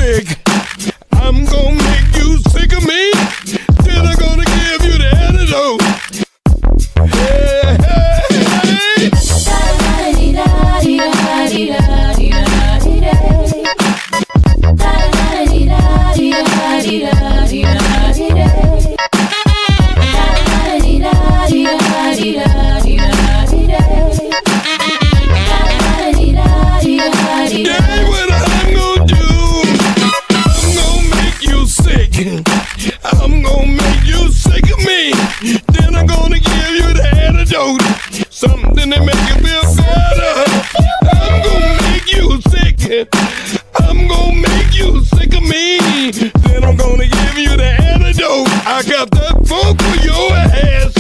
sick. I'm gonna make you sick of me. Then I'm gonna give you the antidote. Hey, hey, yeah, what I'm gonna do, I'm gonna make you sick. I'm gonna make you sick of me. Then I'm gonna give you the antidote. Something to make you feel better. I'm gonna make you sick. I'm gonna make you sick of me. Then I'm gonna give you the antidote. I got that funk for your ass.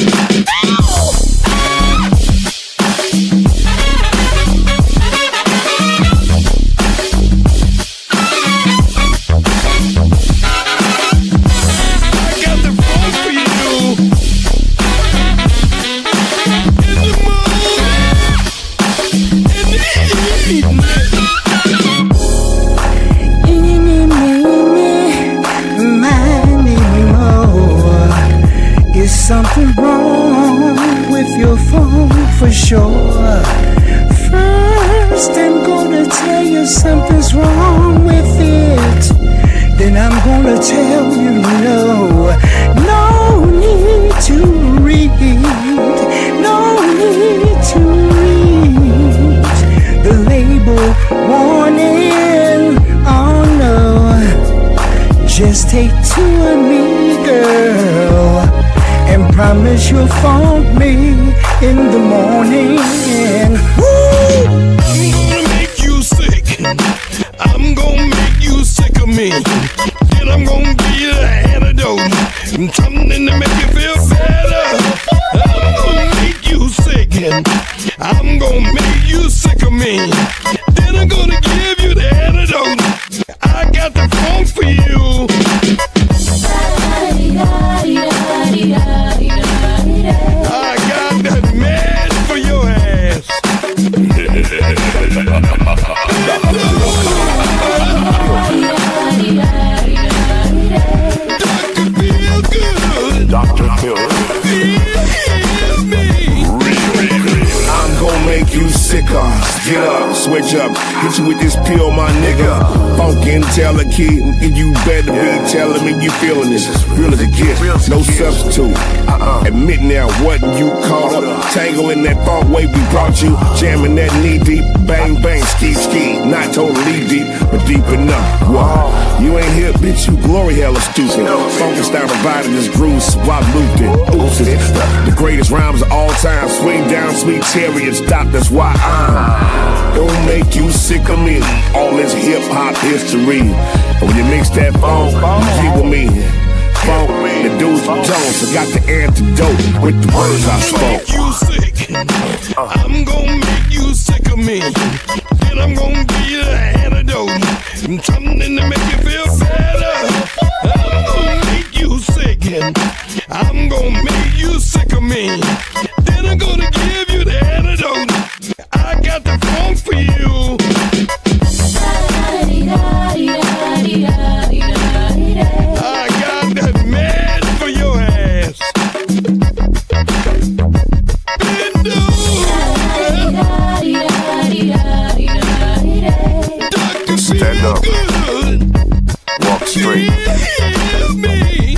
Something wrong with your phone for sure. First I'm gonna tell you something's wrong with it. Then I'm gonna tell you no need to read. No need to read the label warning. Oh no, just take two of me, girl, and promise you'll phone me in the morning. Woo! I'm gonna make you sick. I'm gonna make you sick of me. Then I'm gonna give you the antidote. Something to make you feel better. I'm gonna make you sick. I'm gonna make you sick of me. Then I'm gonna give you the antidote. I got the phone for you. I got that man for your ass. Dr. Feel Good. Dr. Feel Good. Feel me. I'm gonna make you sicker. Get up, switch up, hit you with this pill, my nigga. Funkin' tell a kid, and you better be telling me you feeling this. Real as it gets, no substitute. Admit now what you caught up. Tangle in that funk way we brought you. Jamming that knee deep, bang bang, ski ski. Not totally deep, but deep enough. Wow, you ain't here, bitch, you glory hella stupid. Funkin' style provided this groove, swap looped it. Oops, the greatest rhymes of all time. Swing down, sweet cherry and stop, that's why I'm don't make you sick of me. All this hip hop history. And when you mix that funk, you get with me. Funk, the dudes from Jones, I got the antidote with the words I spoke. You sick. I'm gonna make you sick of me. Then I'm gonna give you the antidote. Something to make you feel better. I'm gonna make you sick. I'm gonna make you sick of me. Then I'm gonna give you the antidote. I got the phone for you. I got that man for your ass. Bend over. Dr. Stand up. Good. Walk straight. Hear me.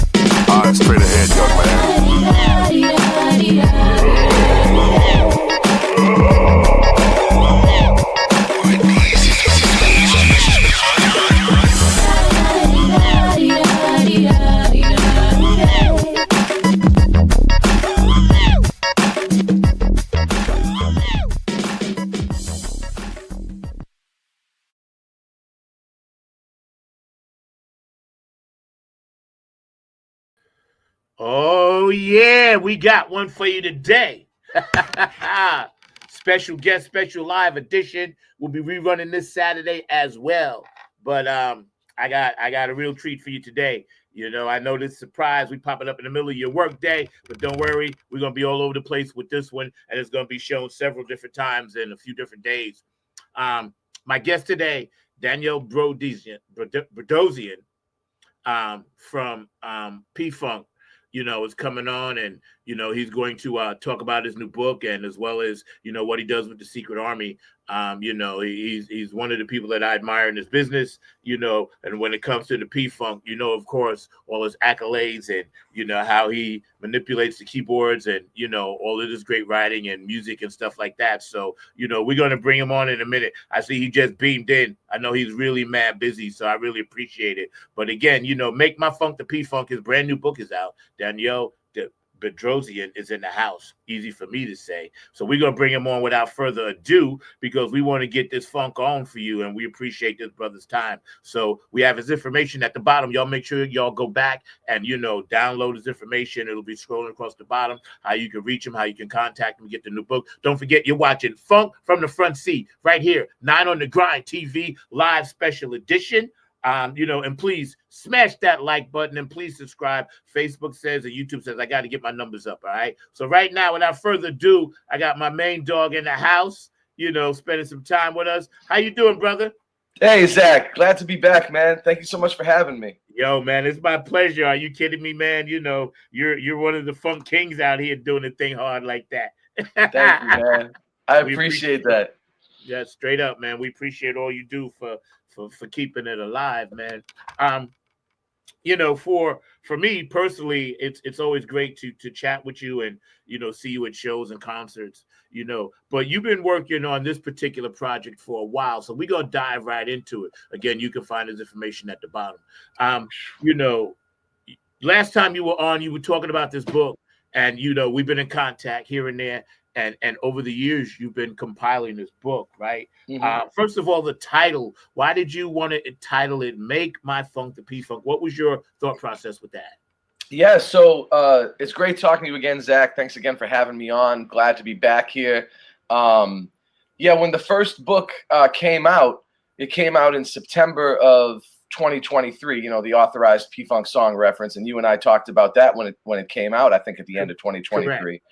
Eyes straight ahead, young man. Oh, yeah, we got one for you today. Special guest, special live edition. We'll be rerunning this Saturday as well. But I got a real treat for you today. You know, I know this surprise we popping up in the middle of your work day, but don't worry, we're going to be all over the place with this one, and it's going to be shown several different times in a few different days. My guest today Daniel Brodosian, from P-Funk, is coming on, and he's going to talk about his new book, and as well as what he does with the Secret Army. He's one of the people that I admire in his business, and when it comes to the P-Funk, of course, all his accolades, and how he manipulates the keyboards, and all of this great writing and music and stuff like that. So we're going to bring him on in a minute. I see he just beamed in. I know he's really mad busy, so I really appreciate it. But again, Make My Funk the P-Funk, his brand new book is out. Danielle Bedrosian is in the house. Easy for me to say. So we're going to bring him on without further ado, because we want to get this funk on for you, and we appreciate this brother's time. So we have his information at the bottom. Y'all make sure y'all go back and, download his information. It'll be scrolling across the bottom, how you can reach him, how you can contact him, get the new book. Don't forget, you're watching Funk from the Front Seat right here, 9 on the Grind TV live special edition. And please smash that like button, and please subscribe. Facebook says and YouTube says I got to get my numbers up. All right. So right now, without further ado, I got my main dog in the house, spending some time with us. How you doing, brother? Hey, Zach. Glad to be back, man. Thank you so much for having me. Yo, man, it's my pleasure. Are you kidding me, man? You're one of the funk kings out here doing the thing hard like that. Thank you, man. I appreciate that. Yeah, straight up, man. We appreciate all you do for keeping it alive, man. For me personally, it's always great to chat with you and see you at shows and concerts, but you've been working on this particular project for a while, so we're gonna dive right into it. Again, you can find his information at the bottom. Last time you were on, you were talking about this book, and we've been in contact here and there. And over the years, you've been compiling this book, right? Mm-hmm. First of all, the title. Why did you want to title it "Make My Funk the P-Funk"? What was your thought process with that? Yeah, so it's great talking to you again, Zach. Thanks again for having me on. Glad to be back here. When the first book came out, it came out in September of 2023. The authorized P-Funk song reference, and you and I talked about that when it came out. I think at the end of 2023, correct.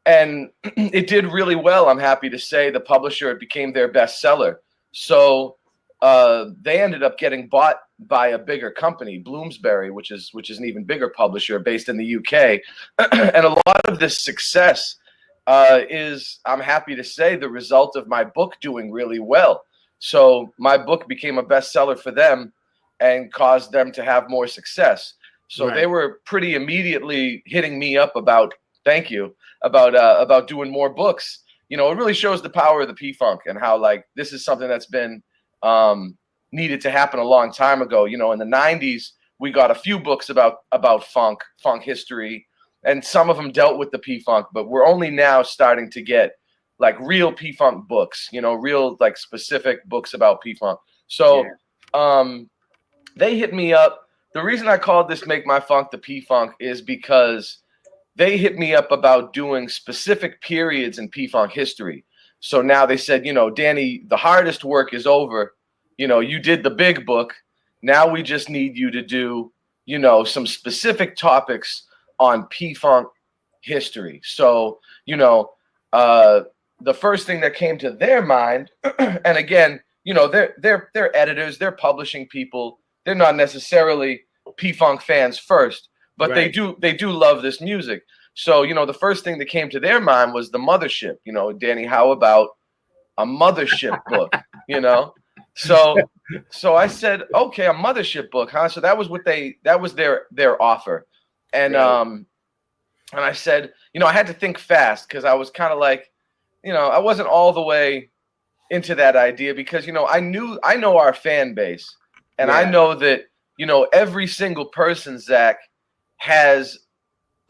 And it did really well. I'm happy to say the publisher, it became their bestseller. So they ended up getting bought by a bigger company, Bloomsbury, which is an even bigger publisher based in the UK. And a lot of this success is, I'm happy to say, the result of my book doing really well. So my book became a bestseller for them and caused them to have more success. So They were pretty immediately hitting me up about doing more books. It really shows the power of the P-Funk and how this is something that's been needed to happen a long time ago. In the 90s, we got a few books about funk history, and some of them dealt with the P-Funk, but we're only now starting to get real P-Funk books, real specific books about P-Funk. So they hit me up. The reason I called this "Make My Funk the P-Funk" is because they hit me up about doing specific periods in P-Funk history. So now they said, Danny, the hardest work is over. You did the big book. Now we just need you to do, some specific topics on P-Funk history. So, the first thing that came to their mind, and again, they're editors, they're publishing people. They're not necessarily P-Funk fans first. But they do love this music. So, the first thing that came to their mind was the Mothership. Danny, how about a Mothership book? So I said, okay, a Mothership book, huh? So that was their offer. And I said, I had to think fast, because I was kind of I wasn't all the way into that idea, because I know our fan base, and I know that every single person, Zach, has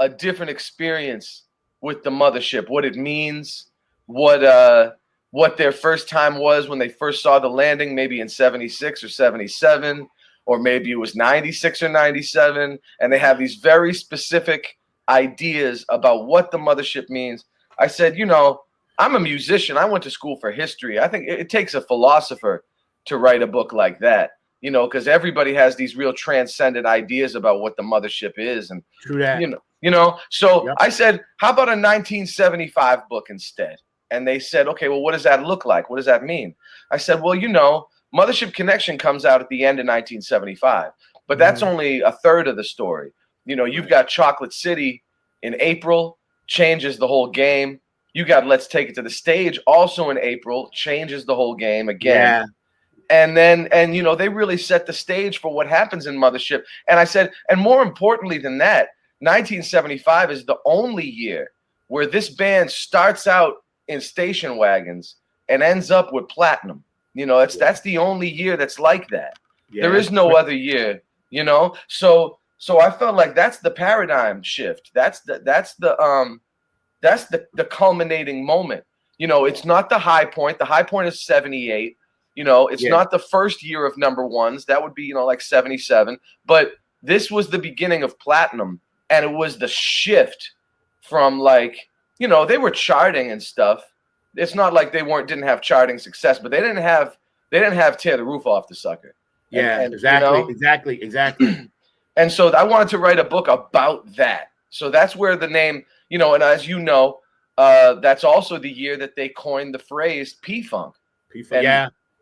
a different experience with the Mothership, what it means, what their first time was when they first saw the landing, maybe in 76 or 77, or maybe it was 96 or 97, and they have these very specific ideas about what the Mothership means. I said, I'm a musician. I went to school for history. I think it takes a philosopher to write a book like that. Because everybody has these real transcendent ideas about what the Mothership is, and true that. So yep. I said, how about a 1975 book instead? And they said, okay, well, what does that look like? What does that mean? I said, well, you know, Mothership Connection comes out at the end of 1975, but that's only a third of the story. You know, you've got Chocolate City in April, changes the whole game. You got Let's Take It to the Stage also in April, changes the whole game again. And then, and you know, they really set the stage for what happens in Mothership. And I said, and more importantly than that, 1975 is the only year where this band starts out in station wagons and ends up with platinum. You know, that's the only year that's like that. There is no other year, you know. So I felt like that's the paradigm shift. That's the culminating moment. You know, it's not the high point. The high point is 78. You know, it's not the first year of number ones. That would be, you know, like 77. But this was the beginning of platinum, and it was the shift from, like, you know, they were charting and stuff. It's not like they didn't have charting success, but they didn't have Tear the Roof Off the Sucker. And, exactly, you know? exactly. And so I wanted to write a book about that. So that's where the name, you know, and as you know, that's also the year that they coined the phrase P-Funk. P-Funk,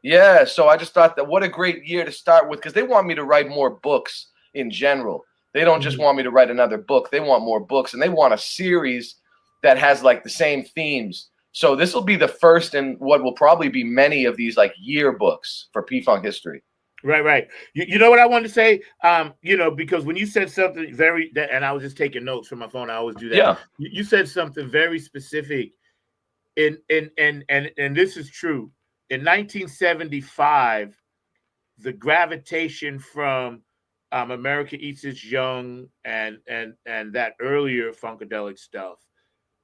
yeah. So I just thought that what a great year to start with, because they want me to write more books in general. They don't just want me to write another book. They want more books, and they want a series that has like the same themes. So this will be the first in what will probably be many of these like yearbooks for P-Funk history. Right. You know what I wanted to say? You know, because when you said something and I was just taking notes from my phone, I always do that. Yeah. You said something very specific, and this is true. In 1975, the gravitation from America Eats Its Young and that earlier Funkadelic stuff,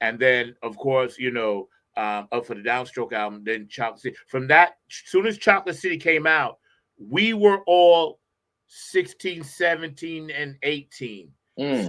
and then of course, you know, Up for the Downstroke album, then Chocolate City. From that, as soon as Chocolate City came out, we were all 16, 17, and 18.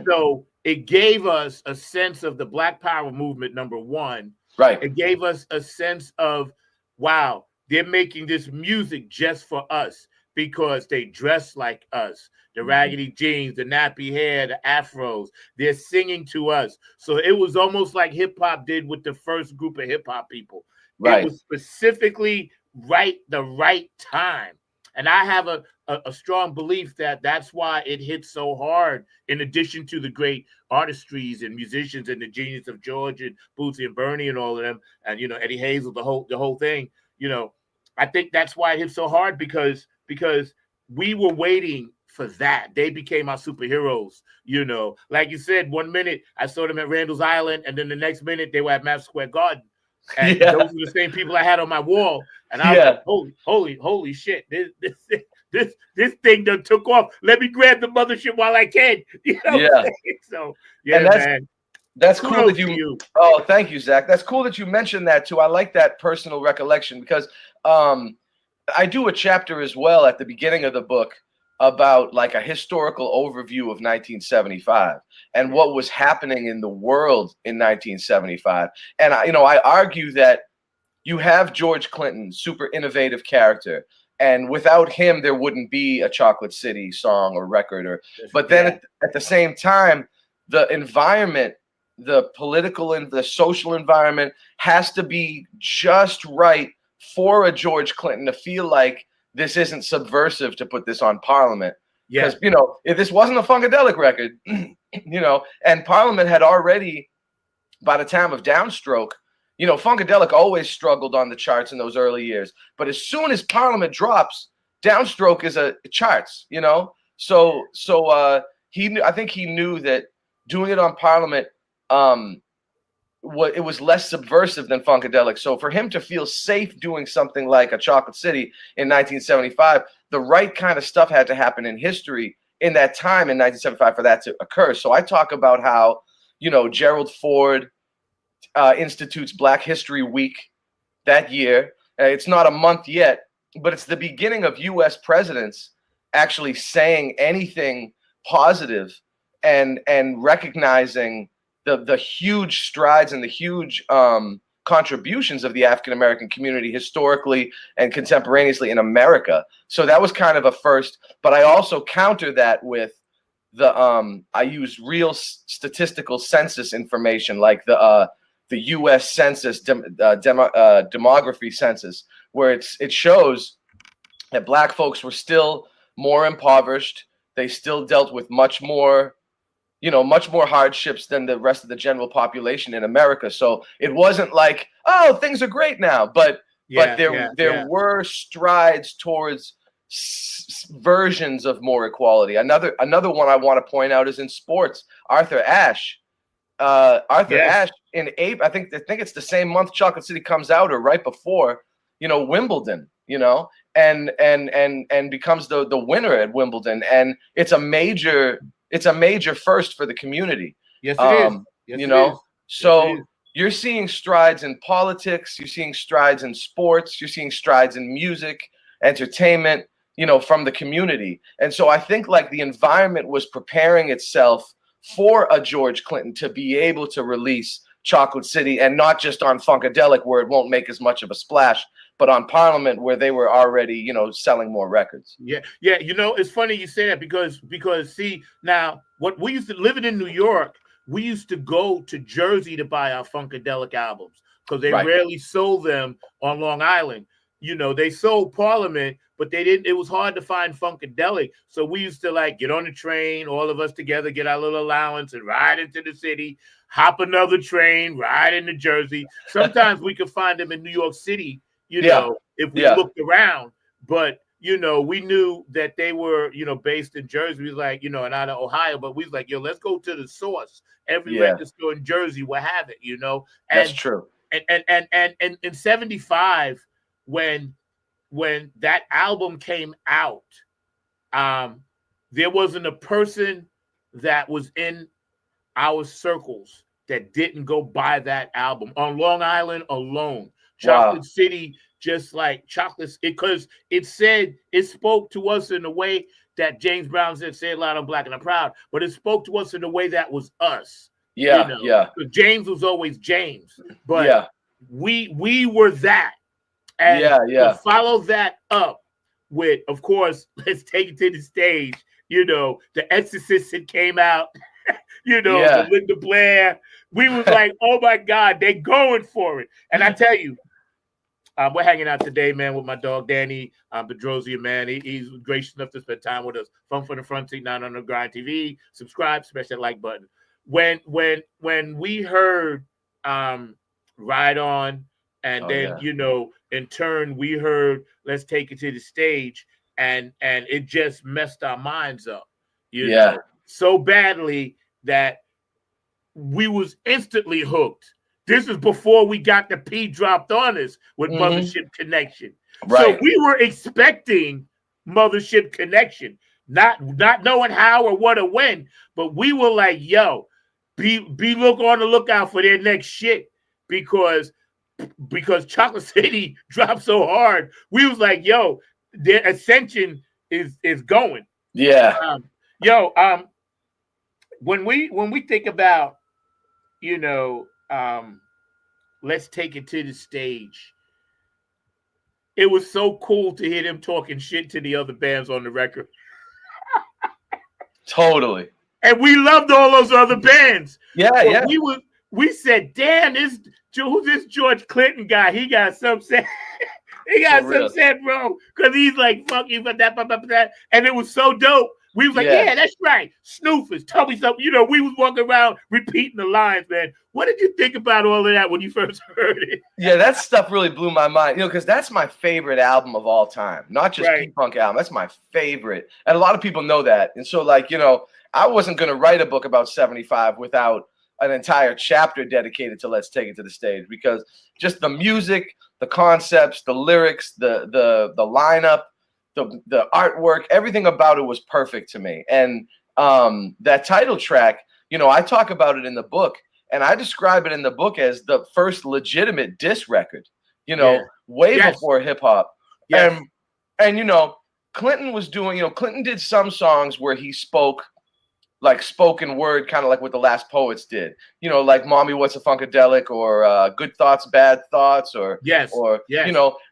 So it gave us a sense of the Black Power movement, number one. Right. It gave us a sense of, wow, they're making this music just for us because they dress like us. The raggedy jeans, the nappy hair, the afros, they're singing to us. So it was almost like hip hop did with the first group of hip hop people. Right. It was specifically the right time. And I have a strong belief that that's why it hit so hard, in addition to the great artistries and musicians and the genius of George and Bootsy and Bernie and all of them, and, you know, Eddie Hazel, the whole thing. You know, I think that's why it hit so hard, because we were waiting for that. They became our superheroes, you know. Like you said, 1 minute I saw them at Randall's Island, and then the next minute they were at Madison Square Garden. And those were the same people I had on my wall. And I was like, holy shit, this thing done took off. Let me grab the mothership while I can. You know? So man. That's cool that you. Oh, thank you, Zach. That's cool that you mentioned that too. I like that personal recollection, because I do a chapter as well at the beginning of the book about like a historical overview of 1975 and what was happening in the world in 1975. And I argue that you have George Clinton, super innovative character, and without him there wouldn't be a Chocolate City song or record. But then at the same time, the environment, the political and the social environment has to be just right for a George Clinton to feel like this isn't subversive to put this on Parliament. Because, if this wasn't a Funkadelic record, and Parliament had already, by the time of Downstroke, Funkadelic always struggled on the charts in those early years. But as soon as Parliament drops, Downstroke is a charts, So I think he knew that doing it on Parliament, it was less subversive than Funkadelic. So for him to feel safe doing something like a Chocolate City in 1975, the right kind of stuff had to happen in history in that time in 1975 for that to occur. So I talk about how, Gerald Ford institutes Black History Week that year. It's not a month yet, but it's the beginning of U.S. presidents actually saying anything positive and recognizing the huge strides and the huge contributions of the African-American community historically and contemporaneously in America. So that was kind of a first, but I also counter that with I use real statistical census information, like the U.S. Census demography census, where it shows that Black folks were still more impoverished. They still dealt with much more hardships than the rest of the general population in America. So it wasn't like, oh, things are great now, but there were strides towards versions of more equality. Another one I want to point out is in sports. Arthur Ashe in April, I think it's the same month Chocolate City comes out, or right before, Wimbledon, and becomes the winner at Wimbledon, and it's a major first for the community. Yes, it is. Yes, so you're seeing strides in politics, you're seeing strides in sports, you're seeing strides in music, entertainment, from the community. And so I think like the environment was preparing itself for a George Clinton to be able to release Chocolate City, and not just on Funkadelic where it won't make as much of a splash, but on Parliament where they were already, selling more records. Yeah. It's funny you say that because see, now what we used to living in New York, we used to go to Jersey to buy our Funkadelic albums because they rarely sold them on Long Island. They sold Parliament, but they didn't. It was hard to find Funkadelic, so we used to get on the train, all of us together, get our little allowance, and ride into the city, hop another train, ride into Jersey. Sometimes we could find them in New York City, if we looked around. But we knew that they were based in Jersey. We was like, and out of Ohio, but we was like, let's go to the source. Every record store in Jersey will have it. And, that's true. And in '75. When that album came out, there wasn't a person that was in our circles that didn't go buy that album on Long Island alone. Chocolate City, just like chocolates, because it spoke to us in a way that James Brown said, "Say it loud, I'm black and I'm proud," but it spoke to us in a way that was us. James was always James, but we were that. And to follow that up with, of course, Let's Take It to the Stage, the Exorcist that came out, the Linda Blair. We was like, oh my God, they're going for it. And I tell you, we're hanging out today, man, with my dog Danny Bedrosian, man. He's gracious enough to spend time with us. Fun for the Front Seat, 9 on the Grind TV. Subscribe, smash that like button. When we heard Ride On, and then in turn we heard Let's Take It to the Stage, and it just messed our minds up, so badly that we was instantly hooked. This is before we got the P dropped on us with Mothership Connection. So we were expecting Mothership Connection, not knowing how or what or when, but we were like, yo, be on the lookout for their next shit, because Chocolate City dropped so hard. We was like, yo, their ascension is going. When we think about, Let's Take It to the Stage, it was so cool to hear them talking shit to the other bands on the record. Totally. And we loved all those other bands. Yeah. We said, damn, who's this George Clinton guy? He got some sense. He got some sense, bro. Because he's like, fuck you for that. And it was so dope. We was like, yeah, that's right. Snoofers, tell me something. We was walking around repeating the lines, man. What did you think about all of that when you first heard it? Yeah, that stuff really blew my mind. Because that's my favorite album of all time. Not just P-Funk album. That's my favorite. And a lot of people know that. And so, I wasn't going to write a book about 75 without an entire chapter dedicated to Let's Take It to the Stage, because just the music, the concepts, the lyrics, the lineup, the artwork, everything about it was perfect to me. And that title track, I talk about it in the book, and I describe it in the book as the first legitimate diss record, way before hip hop. And Clinton was doing, Clinton did some songs where he spoke like spoken word, kind of like what the Last Poets did, like Mommy What's a Funkadelic, or Good Thoughts, Bad Thoughts, or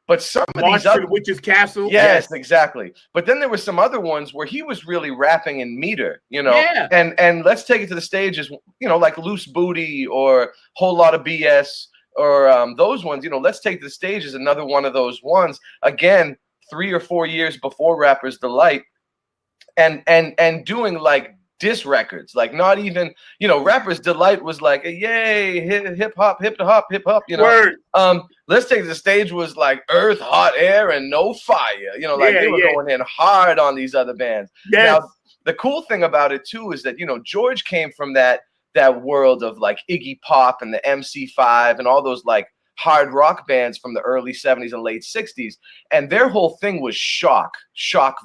But some of March these to other the Witch's Castle. yes, exactly. But then there were some other ones where he was really rapping in meter, you know. Yeah. And let's take it to the stages, you know, like Loose Booty or Whole Lot of BS or those ones. You know, Let's Take it to the Stage is another one of those ones. Again, 3 or 4 years before Rapper's Delight, and doing like diss records, like not even, you know, Rapper's Delight was like, yay, hip hop, you know. Word. Let's Take it to the Stage was like Earth, Hot Air, and No Fire, you know, like Yeah, they were yeah. going in hard on these other bands. Yes. Now, the cool thing about it too is that, you know, George came from that world of like Iggy Pop and the MC5 and all those like hard rock bands from the early 70s and late 60s, and their whole thing was shock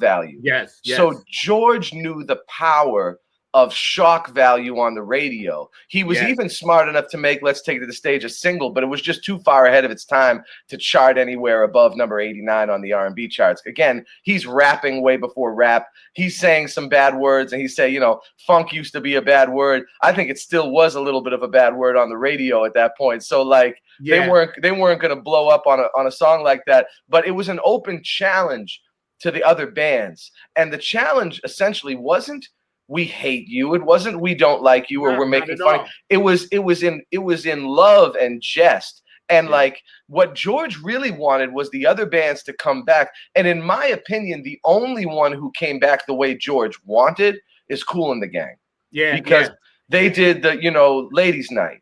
value. Yes. So George knew the power of shock value on the radio. He was Yes. even smart enough to make Let's Take It to the Stage a single, but it was just too far ahead of its time to chart anywhere above number 89 on the R&B charts. Again, he's rapping way before rap. He's saying some bad words, and he say, you know, funk used to be a bad word. I think it still was a little bit of a bad word on the radio at that point. So like Yeah. they weren't going to blow up on a song like that, but it was an open challenge to the other bands. And the challenge essentially wasn't we hate you. It wasn't we don't like you or No, we're not making at fun. all. It was in love and jest. And Yeah. like what George really wanted was the other bands to come back. And in my opinion, the only one who came back the way George wanted is Kool and the Gang. Yeah. Because they did the, you know, Ladies Night.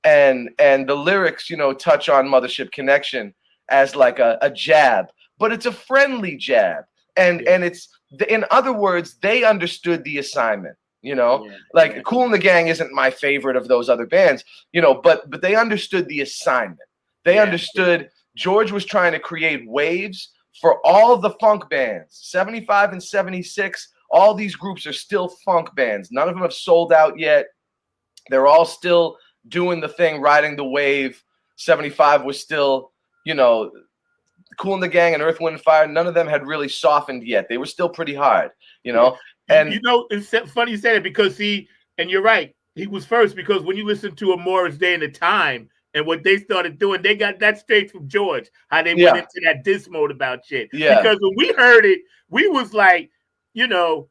And the lyrics, you know, touch on Mothership Connection as like a jab, but it's a friendly jab. And it's, in other words, they understood the assignment, you know, like Kool and the Gang isn't my favorite of those other bands, you know, but they understood the assignment. They understood George was trying to create waves for all the funk bands, 75 and 76. All these groups are still funk bands. None of them have sold out yet. They're all still doing the thing, riding the wave. 75 was still, you know, Kool and the Gang and Earth, Wind and Fire. None of them had really softened yet. They were still pretty hard, you know. And you know, it's funny you say that because and you're right, he was first, because when you listen to a Morris Day and the Time and what they started doing, they got that straight from George, how they went into that diss mode about shit. Yeah. Because when we heard it, we was like, you know,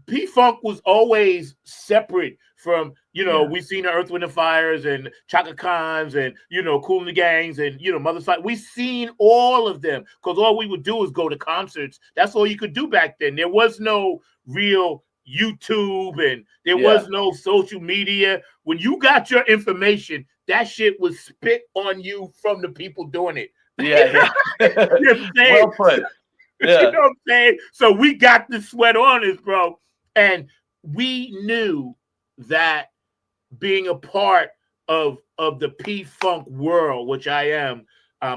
P-Funk was always separate from, you know, we've seen the Earth, Wind and Fires and Chaka Khans and, you know, Kool and the Gangs and, you know, Motherfucker. We've seen all of them because all we would do is go to concerts. That's all you could do back then. There was no real YouTube and there was no social media. When you got your information, that shit was spit on you from the people doing it. Yeah. You know what I'm saying? Well put. Yeah. You know what I'm saying? So we got the sweat on us, bro. And we knew that being a part of the P-Funk world, which I am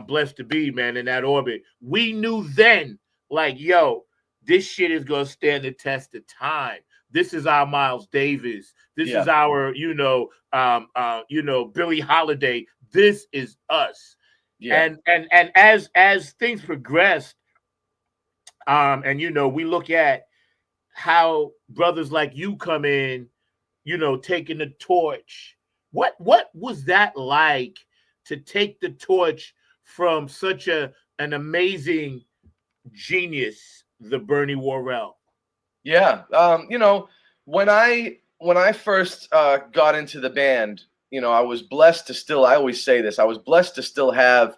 blessed to be, man, in that orbit, we knew then, like, yo, this shit is going to stand the test of time. This is our Miles Davis. This is our, you know, Billie Holiday. This is us. Yeah. And as things progressed, and, you know, we look at how brothers like you come in, you know, taking the torch. What was that like to take the torch from such an amazing genius, the Bernie Worrell? Yeah. You know, when I first got into the band, you know, I was blessed to still, I always say this, I was blessed to still have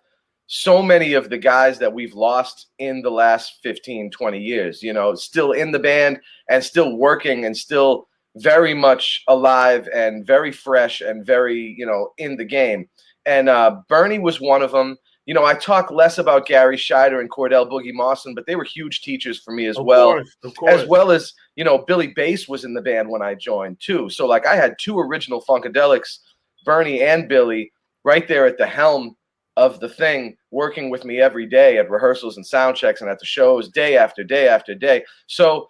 so many of the guys that we've lost in the last 15, 20 years, you know, still in the band and still working and still very much alive and very fresh and very, you know, in the game. And Bernie was one of them. You know, I talk less about Gary Scheider and Cordell Boogie Mawson, but they were huge teachers for me as well. Of course. As well as, you know, Billy Bass was in the band when I joined too. So like I had two original Funkadelics, Bernie and Billy, right there at the helm of the thing, working with me every day at rehearsals and sound checks and at the shows day after day after day. So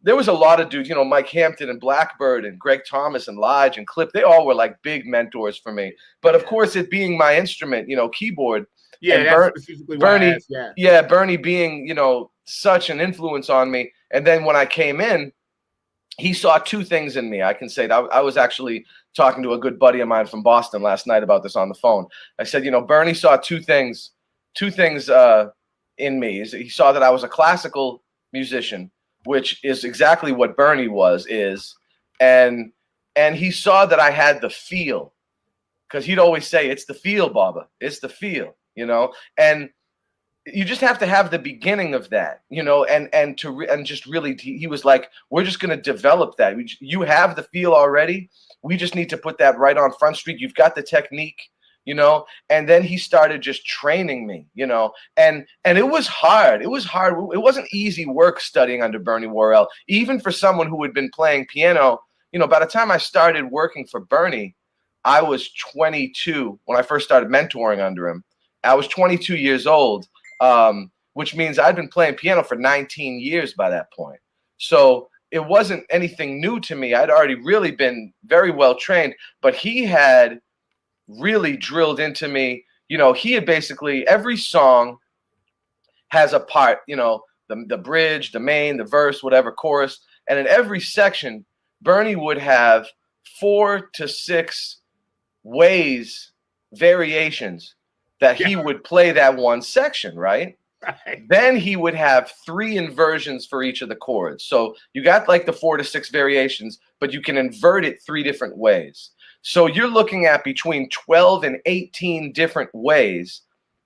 there was a lot of dudes, you know, Mike Hampton and Blackbird and Greg Thomas and Lige and Clip. They all were like big mentors for me. But of course, it being my instrument, you know, keyboard. Yeah, and that's specifically Bernie, asked, Bernie being, you know, such an influence on me. And then when I came in, he saw two things in me. I can say that I was actually talking to a good buddy of mine from Boston last night about this on the phone. I said, you know, Bernie saw two things two things in me. He saw that I was a classical musician, which is exactly what Bernie is, and he saw that I had the feel, because he'd always say, "It's the feel, Baba. It's the feel," and you just have to have the beginning of that, and just really, he was like, "We're just going to develop that. You have the feel already. We just need to put that right on Front Street. You've got the technique." And then he started just training me, and it was hard. It was hard. It wasn't easy work studying under Bernie Worrell, even for someone who had been playing piano. By the time I started working for Bernie, I was 22 when I first started mentoring under him. I was 22 years old, which means I'd been playing piano for 19 years by that point. So it wasn't anything new to me. I'd already really been very well trained, but he had really drilled into me. He had basically, every song has a part, the bridge, the main, the verse, whatever, chorus. And in every section, Bernie would have 4 to 6 variations that he would play that one section, right? Then he would have 3 inversions for each of the chords. So you got like the 4 to 6 variations, but you can invert it 3 different ways. So you're looking at between 12 and 18 different ways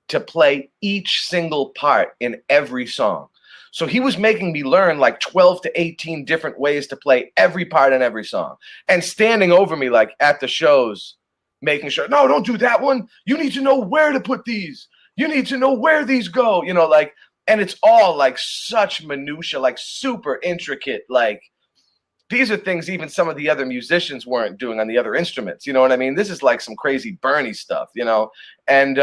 to play each single part in every song. So he was making me learn like 12 to 18 different ways to play every part in every song, and standing over me like at the shows, making sure, no, don't do that one. You need to know where to put these. You need to know where these go, and it's all like such minutia, like super intricate, like these are things even some of the other musicians weren't doing on the other instruments. You know what I mean? This is like some crazy Bernie stuff, and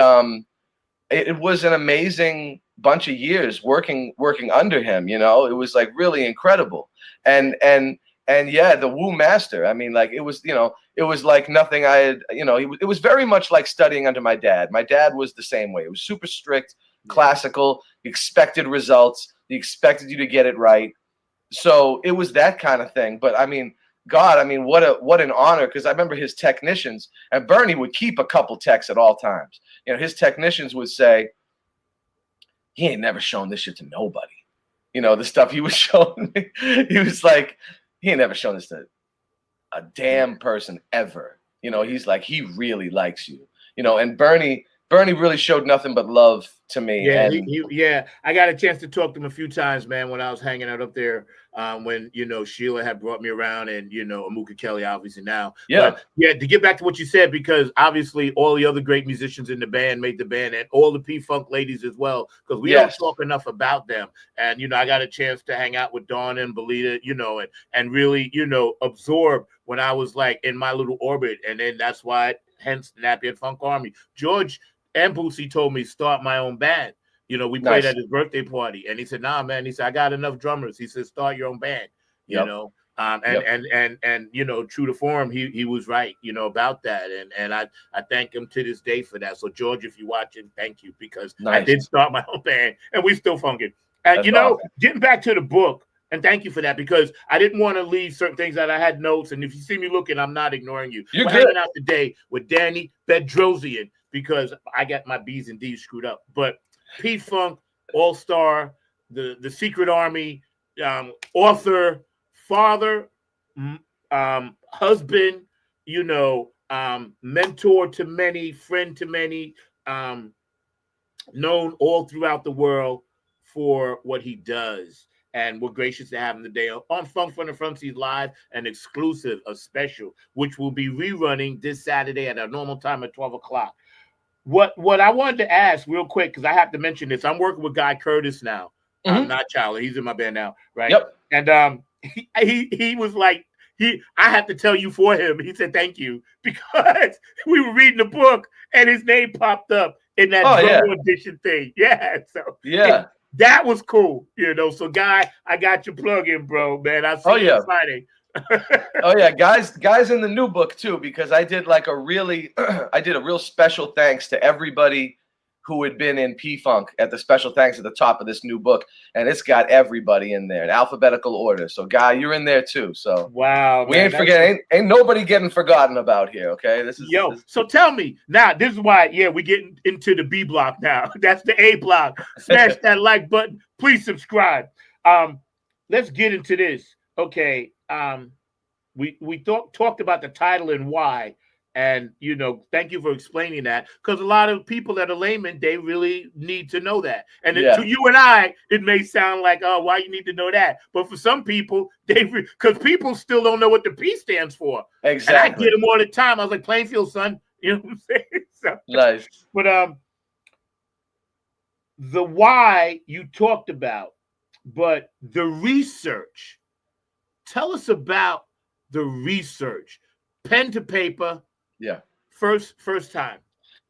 it was an amazing bunch of years working under him. It was like really incredible. And yeah, the Wu master. I mean, like it was like nothing I had. It was very much like studying under my dad. My dad was the same way. It was super strict, classical. He expected results. He expected you to get it right. So it was that kind of thing. But I mean, God, what an honor, because I remember his technicians, and Bernie would keep a couple techs at all times. His technicians would say, he ain't never shown this shit to nobody. The stuff he was showing me, he was like, he ain't never shown this to a damn person ever. He's like, he really likes you. And Bernie really showed nothing but love to me. Yeah, I got a chance to talk to him a few times, man, when I was hanging out up there, when Sheila had brought me around, and Amuka Kelly obviously now. But, to get back to what you said, because obviously all the other great musicians in the band made the band, and all the P-Funk ladies as well, because we don't talk enough about them. And I got a chance to hang out with Dawn and Belita, and really absorb when I was like in my little orbit. And then that's why, hence the Nappy and Funk Army. George and Boosie told me start my own band. We played at his birthday party, and he said, "Nah, man." He said, "I got enough drummers." He said, "Start your own band." And true to form, he was right, about that, and I thank him to this day for that. So George, if you're watching, thank you, because I did start my own band, and we still funking. And getting back to the book. And thank you for that, because I didn't want to leave certain things that I had notes. And if you see me looking, I'm not ignoring you. We're hanging out today with Danny Bedrosian, because I got my B's and D's screwed up. But P-Funk, All-Star, the Secret Army, author, father, husband, mentor to many, friend to many, known all throughout the world for what he does. And we're gracious to have him today on Funk from the Front Seat Live, an exclusive, a special, which will be rerunning this Saturday at our normal time at 12 o'clock. What I wanted to ask real quick, because I have to mention this, I'm working with Guy Curtis now. Not Charlie. He's in my band now, right? Yep. And he was like, I have to tell you for him. He said thank you, because we were reading the book and his name popped up in that edition thing. Yeah. So that was cool, So Guy, I got your plug in, bro, man. I'll see you Friday. Guys in the new book too, because I did like a real special thanks to everybody who had been in P-Funk at the special thanks at the top of this new book, and it's got everybody in there in alphabetical order. So, Guy, you're in there too. So, wow, we man, ain't forgetting. Ain't nobody getting forgotten about here. Okay, this is So tell me now. This is why, we getting into the B block now. That's the A block. Smash that like button. Please subscribe. Let's get into this. Okay. We talked about the title and why. And, thank you for explaining that, because a lot of people that are laymen, they really need to know that. And to you and I, it may sound like, oh, why you need to know that? But for some people, because people still don't know what the P stands for. Exactly. And I get them all the time. I was like, Plainfield, son. You know what I'm saying? So, nice. But the why you talked about, but the research. Tell us about the research. Pen to paper. Yeah. First time.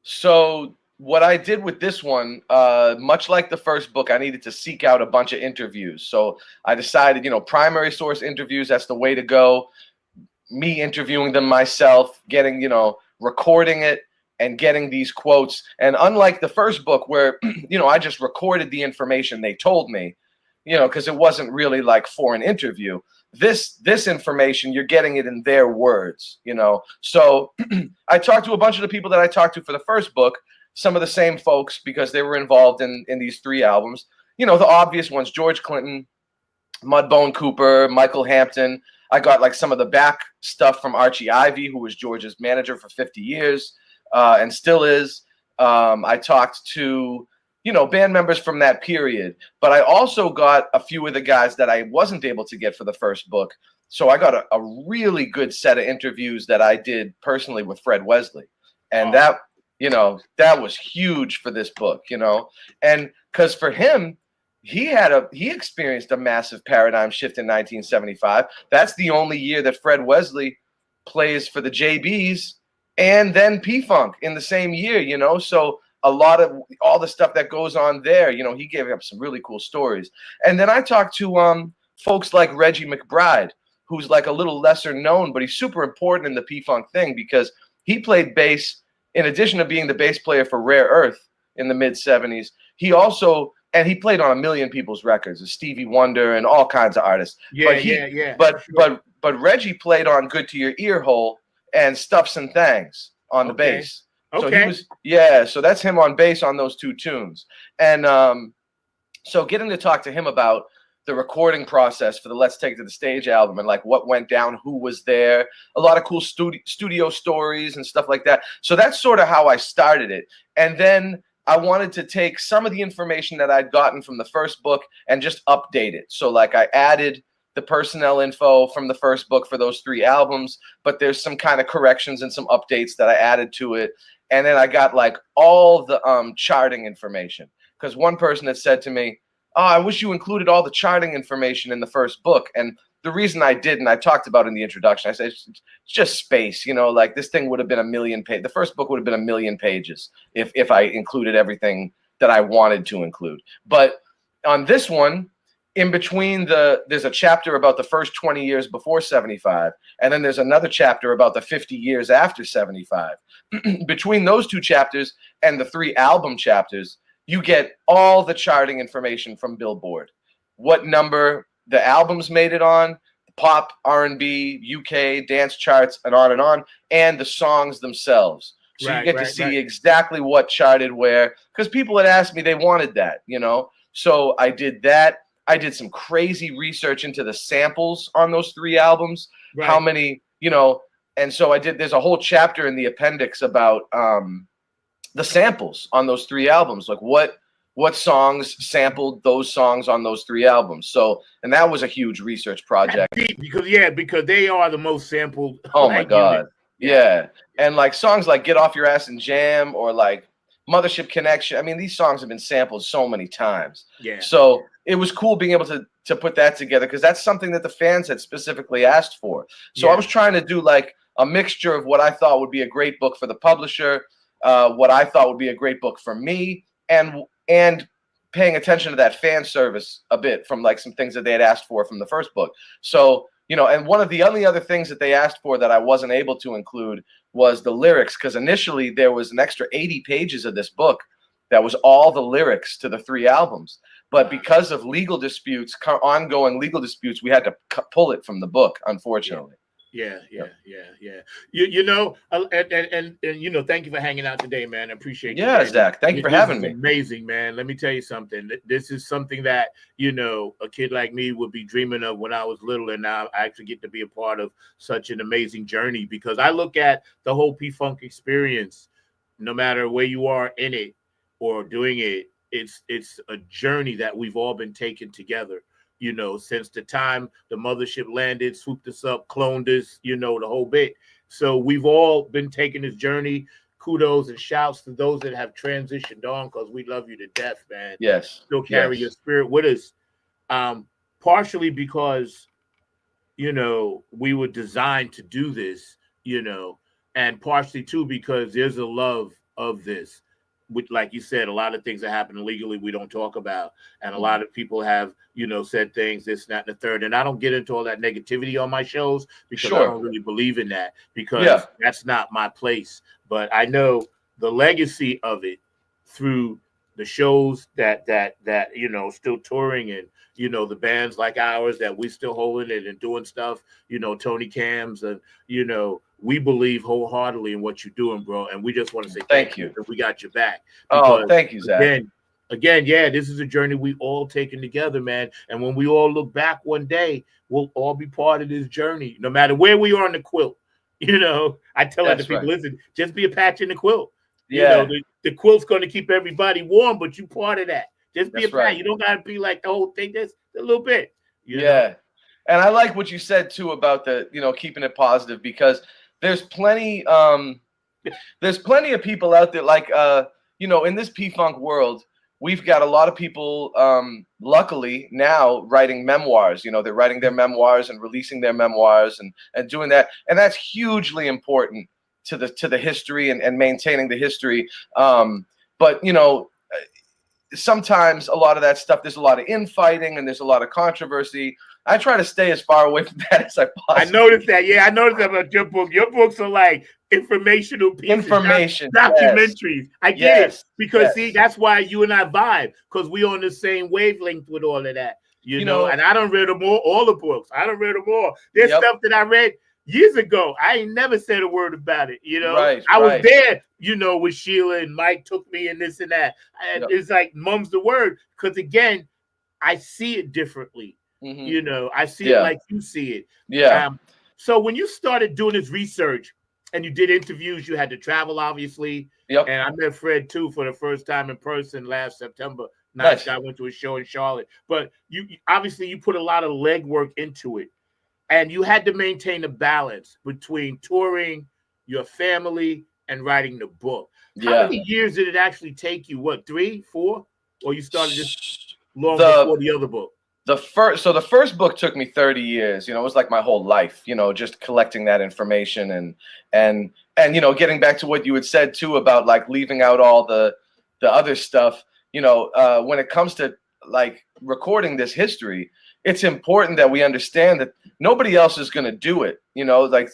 So what I did with this one, much like the first book, I needed to seek out a bunch of interviews. So I decided, primary source interviews, that's the way to go. Me interviewing them myself, getting, recording it and getting these quotes. And unlike the first book where, I just recorded the information they told me, because it wasn't really like for an interview. This information, you're getting it in their words, So I talked to a bunch of the people that I talked to for the first book, some of the same folks, because they were involved in these 3 albums. The obvious ones, George Clinton, Mudbone Cooper, Michael Hampton. I got like some of the back stuff from Archie Ivy, who was George's manager for 50 years and still is. I talked to band members from that period. But I also got a few of the guys that I wasn't able to get for the first book. So I got a really good set of interviews that I did personally with Fred Wesley. And that was huge for this book, And because for him, he experienced a massive paradigm shift in 1975. That's the only year that Fred Wesley plays for the JBs and then P-Funk in the same year, So a lot of all the stuff that goes on there, he gave up some really cool stories. And then I talked to folks like Reggie McBride, who's like a little lesser known, but he's super important in the P-Funk thing because he played bass in addition to being the bass player for Rare Earth in the mid-'70s. He also, and he played on a million people's records, Stevie Wonder and all kinds of artists. But Reggie played on Good to Your Ear Hole and Stuffs and Things on the bass. So he was, so that's him on bass on those 2 tunes. And so getting to talk to him about the recording process for the Let's Take It to the Stage album and like what went down, who was there, a lot of cool studio stories and stuff like that. So that's sort of how I started it. And then I wanted to take some of the information that I'd gotten from the first book and just update it. So like I added the personnel info from the first book for those 3 albums, but there's some kind of corrections and some updates that I added to it. And then I got like all the charting information, because one person had said to me, oh, I wish you included all the charting information in the first book. And the reason I didn't, I talked about in the introduction, I said, it's just space, like this thing would have been 1,000,000 pages. The first book would have been 1,000,000 pages if I included everything that I wanted to include. But on this one, in between there's a chapter about the first 20 years before 75, and then there's another chapter about the 50 years after 75. Between those 2 chapters and the 3 album chapters, you get all the charting information from Billboard. What number the albums made it on, pop, R&B, UK, dance charts, and on, and the songs themselves. So you get to see exactly what charted where, because people had asked me, they wanted that, So I did that. I did some crazy research into the samples on those 3 albums, how many, and so there's a whole chapter in the appendix about the samples on those 3 albums, like what songs sampled those songs on those 3 albums. So, and that was a huge research project. Because they are the most sampled. Oh my God. Yeah. And like songs like Get Off Your Ass and Jam or like Mothership Connection. I mean, these songs have been sampled so many times. Yeah. So it was cool being able to put that together because that's something that the fans had specifically asked for. So I was trying to do like a mixture of what I thought would be a great book for the publisher, what I thought would be a great book for me, and paying attention to that fan service a bit from like some things that they had asked for from the first book. So, and one of the only other things that they asked for that I wasn't able to include was the lyrics, because initially there was an extra 80 pages of this book that was all the lyrics to the 3 albums. But because of legal disputes, ongoing legal disputes, we had to pull it from the book, unfortunately. Yeah. You know, and you know, thank you for hanging out today, man. I appreciate you. Yeah, Zach, thank you for having me. Amazing, man. Let me tell you something. This is something that, you know, a kid like me would be dreaming of when I was little, and now I actually get to be a part of such an amazing journey, because I look at the whole P-Funk experience, no matter where you are in it or doing it, it's a journey that we've all been taking together. You know, since the time the mothership landed, swooped us up, cloned us, you know, the whole bit. So we've all been taking this journey. Kudos and shouts to those that have transitioned on, because we love you to death, man. Yes. Still carry your spirit with us. Partially because, you know, we were designed to do this, you know, and partially too because there's a love of this. Which, like you said, a lot of things that happen illegally we don't talk about, and a lot of people have, you know, said things, this, that, and the third. And I don't get into all that negativity on my shows because I don't really believe in that, because that's not my place. But I know the legacy of it through the shows that you know, still touring, and you know, the bands like ours that we still holding it and doing stuff, you know, Tony Cams, and you know, we believe wholeheartedly in what you're doing, bro. And we just want to say thank you. We got your back. Oh, thank you, Zach. Again, yeah, this is a journey we all taken together, man. And when we all look back one day, we'll all be part of this journey, no matter where we are in the quilt. You know, I tell other people, listen, just be a patch in the quilt. Yeah. You know, the quilt's going to keep everybody warm, but you part of that. Just be a patch. You don't got to be like the whole thing. Just a little bit. You know? And I like what you said too about the, you know, keeping it positive, because there's plenty of people out there, like you know, in this P-Funk world, we've got a lot of people luckily now writing memoirs. You know, they're writing their memoirs and releasing their memoirs and doing that, and that's hugely important to the history and maintaining the history. But you know, sometimes a lot of that stuff, there's a lot of infighting and there's a lot of controversy. I try to stay as far away from that as I possibly can. I noticed that. Yeah, I noticed that about your book. Your books are like informational pieces, documentaries. I get it, because see, that's why you and I vibe, because we on the same wavelength with all of that. You know, and I done read them all the books. I done read them all. There's stuff that I read years ago. I ain't never said a word about it. You know, I was there, you know, with Sheila and Mike took me and this and that. And it's like mum's the word, because again, I see it differently. You know, I see it like you see it. So when you started doing this research and you did interviews, you had to travel, obviously. And I met Fred too for the first time in person last September. Nice. I went to a show in Charlotte. But you obviously you put a lot of legwork into it, and you had to maintain a balance between touring, your family, and writing the book. How many years did it actually take you? What, 3, 4? Or you started just long before the other book? The first book took me 30 years. You know, it was like my whole life, you know, just collecting that information and you know, getting back to what you had said too about like leaving out all the other stuff. You know, when it comes to like recording this history, it's important that we understand that nobody else is going to do it. You know, like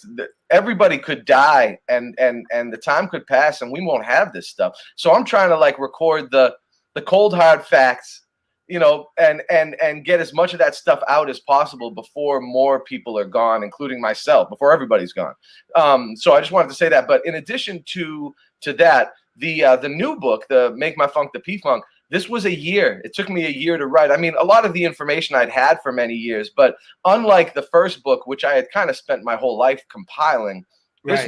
everybody could die and the time could pass and we won't have this stuff. So I'm trying to like record the cold hard facts, you know, and get as much of that stuff out as possible before more people are gone, including myself, before everybody's gone. So I just wanted to say that. But in addition to that, the new book, the Make My Funk the P-Funk, this was a year. It took me a year to write. I mean, a lot of the information I'd had for many years, but unlike the first book, which I had kind of spent my whole life compiling, this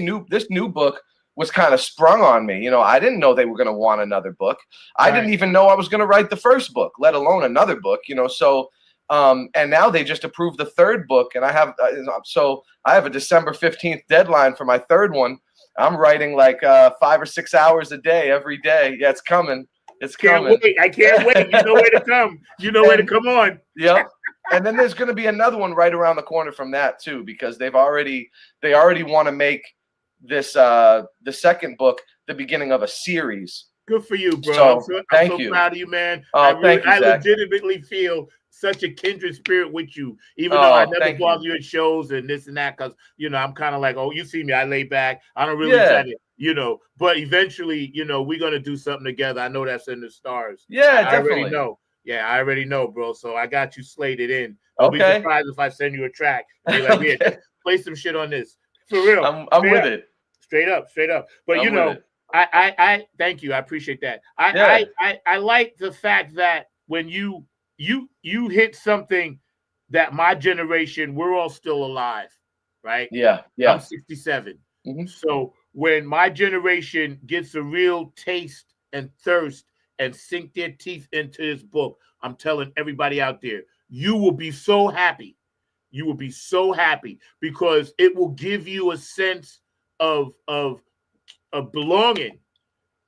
new book was kind of sprung on me. You know, I didn't know they were going to want another book. I didn't even know I was going to write the first book, let alone another book, you know. So, and now they just approved the third book, and I have a December 15th deadline for my third one. I'm writing like 5 or 6 hours a day, every day. Yeah, it's coming. It's coming. I can't wait. You know where to come. You know where to come on. Yep. And then there's going to be another one right around the corner from that too, because they already want to make this the second book the beginning of a series. Good for you, bro. So, I'm so proud of you, man. Thank you, I Zach. legitimately feel such a kindred spirit with you, even though I never bother you at shows and this and that, because you know I'm kind of like, oh, you see me, I lay back. I don't really try to you know, but eventually, you know, we're gonna do something together. I know that's in the stars. Yeah, I already definitely. know. Yeah, I already know, bro. So I got you slated in. Don't be Okay. surprised if I send you a track. Be like, Okay. yeah, play some shit on this. For real. I'm Straight with up. it. Straight up, straight up. But I'm you with know, it. I thank you. I appreciate that. Yeah. I like the fact that when you hit something that my generation, we're all still alive, right? Yeah. I'm Yeah. 67. Mhm. So when my generation gets a real taste and thirst and sink their teeth into this book, I'm telling everybody out there, you will be so happy. You will be so happy because it will give you a sense of belonging.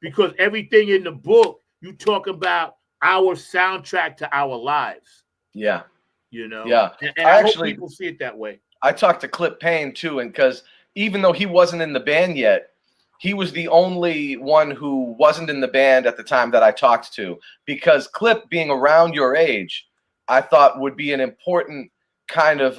Because everything in the book, you talk about our soundtrack to our lives. Yeah. You know, Yeah. and I hope people see it that way. I talked to Clip Payne too, and because even though he wasn't in the band yet, he was the only one who wasn't in the band at the time that I talked to. Because Clip, being around your age, I thought would be an important kind of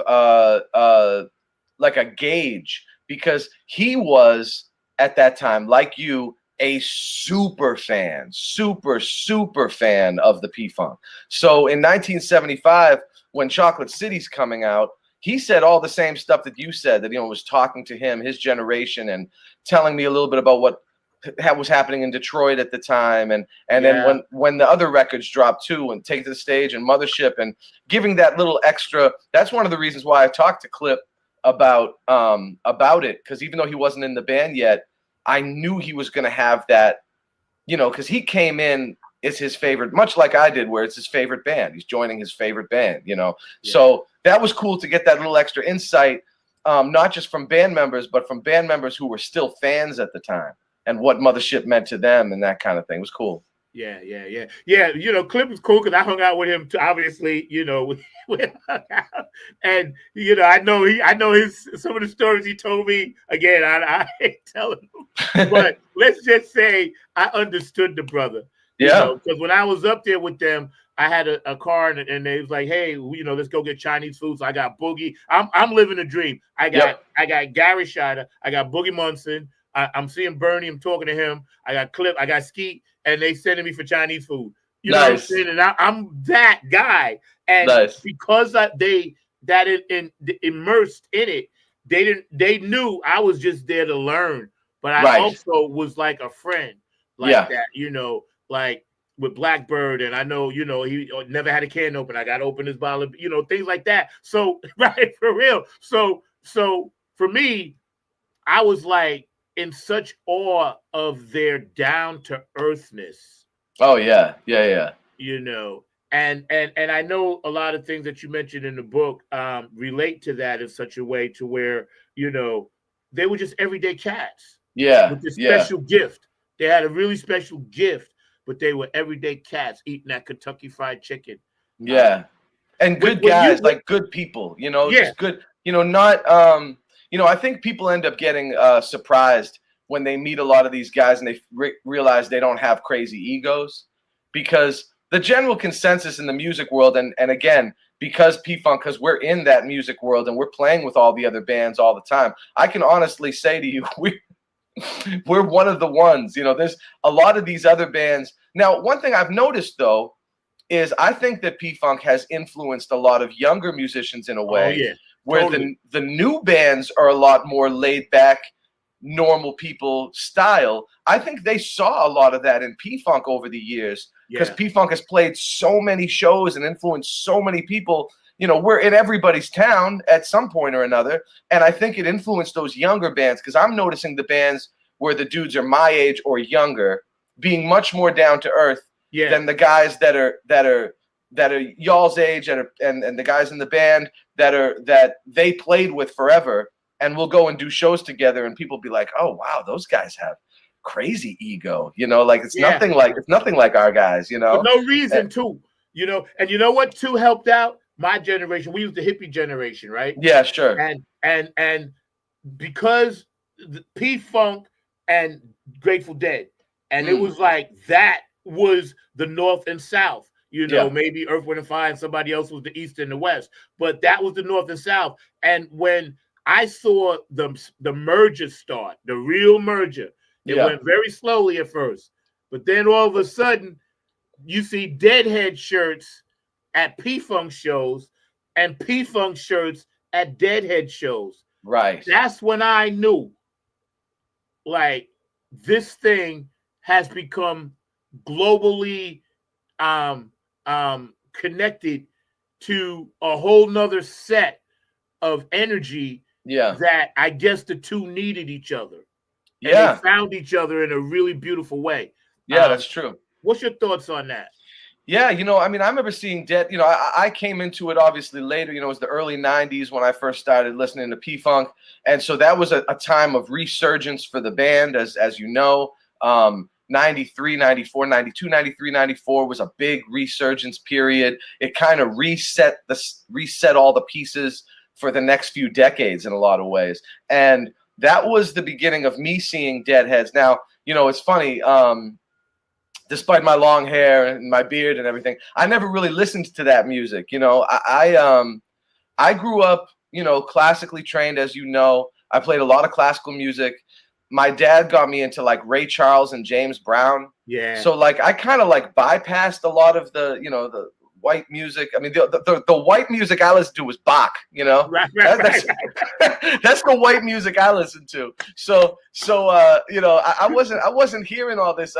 like a gauge, because he was at that time, like you, a super fan of the P-Funk. So in 1975, when Chocolate City's coming out, he said all the same stuff that you said, that, you know, was talking to him, his generation, and telling me a little bit about what was happening in Detroit at the time. And then when the other records dropped too, and Take to the Stage and Mothership, and giving that little extra, that's one of the reasons why I talked to Clip about it. Because even though he wasn't in the band yet, I knew he was going to have that, you know, because he came in, it's his favorite, much like I did, where it's his favorite band. He's joining his favorite band, you know. Yeah. So that was cool to get that little extra insight, not just from band members, but from band members who were still fans at the time, and what Mothership meant to them, and that kind of thing. It was cool. Yeah. You know, Clip was cool because I hung out with him too, obviously. You know, and you know, I know his some of the stories he told me. Again, I ain't telling him, but let's just say I understood the brother. Yeah, because when I was up there with them, I had a car, and they was like, "Hey, you know, let's go get Chinese food." So I got Boogie. I'm living a dream. I got Gary Scheider. I got Boogie Munson. I'm seeing Bernie. I'm talking to him. I got Clip. I got Skeet, and they sending me for Chinese food. You know what I'm saying? And I'm that guy. And because they immersed in it, they knew I was just there to learn, but I also was like a friend, like that. You know, like with Blackbird, and I know, you know, he never had a can open. I got to open his bottle, you know, things like that. So for real. So for me, I was like in such awe of their down to earthness. Oh yeah. You know, and I know a lot of things that you mentioned in the book relate to that in such a way to where, you know, they were just everyday cats. Yeah. With this special gift. They had a really special gift, but they were everyday cats eating that Kentucky Fried Chicken. Yeah. And good guys, like good people, you know, just good, you know, not you know, I think people end up getting surprised when they meet a lot of these guys and they realize they don't have crazy egos, because the general consensus in the music world, and again, because P-Funk, because we're in that music world and we're playing with all the other bands all the time, I can honestly say to you, we're one of the ones. You know, there's a lot of these other bands. Now, one thing I've noticed, though, is I think that P-Funk has influenced a lot of younger musicians in a way where the new bands are a lot more laid back, normal people style. I think they saw a lot of that in P-Funk over the years, because P-Funk has played so many shows and influenced so many people. You know, we're in everybody's town at some point or another, and I think it influenced those younger bands, because I'm noticing the bands where the dudes are my age or younger being much more down to earth than the guys that are y'all's age and the guys in the band that they played with forever, and we'll go and do shows together, and people be like, "Oh wow, those guys have crazy ego," you know, like it's nothing like our guys, you know. For no reason too, you know. And you know what too helped out? My generation, we was the hippie generation, right? Yeah, sure. And because P-Funk and Grateful Dead, and it was like that was the North and South. You know, maybe Earth, Wind and Fire, and somebody else was the East and the West, but that was the North and South. And when I saw the merger start, the real merger, It Yeah. went very slowly at first, but then all of a sudden, you see Deadhead shirts at P-Funk shows and P-Funk shirts at Deadhead shows. Right. That's when I knew, like, this thing has become globally connected to a whole nother set of energy Yeah. that I guess the two needed each other. And Yeah. they found each other in a really beautiful way. Yeah, that's true. What's your thoughts on that? Yeah, I mean, I remember seeing Dead. I came into it obviously later. It was the early '90s when I first started listening to P-Funk, and so that was a time of resurgence for the band, as you know. 93, 94, 92, 93, 94 was a big resurgence period. It kind of reset all the pieces for the next few decades in a lot of ways, and that was the beginning of me seeing Deadheads. Now, it's funny. Despite my long hair and my beard and everything, I never really listened to that music. I grew up, classically trained, as you know. I played a lot of classical music. My dad got me into like Ray Charles and James Brown. Yeah. So like I kind of like bypassed a lot of the, the white music. I mean, the white music I listened to was Bach. Right. That's the white music I listened to. So I wasn't hearing all this.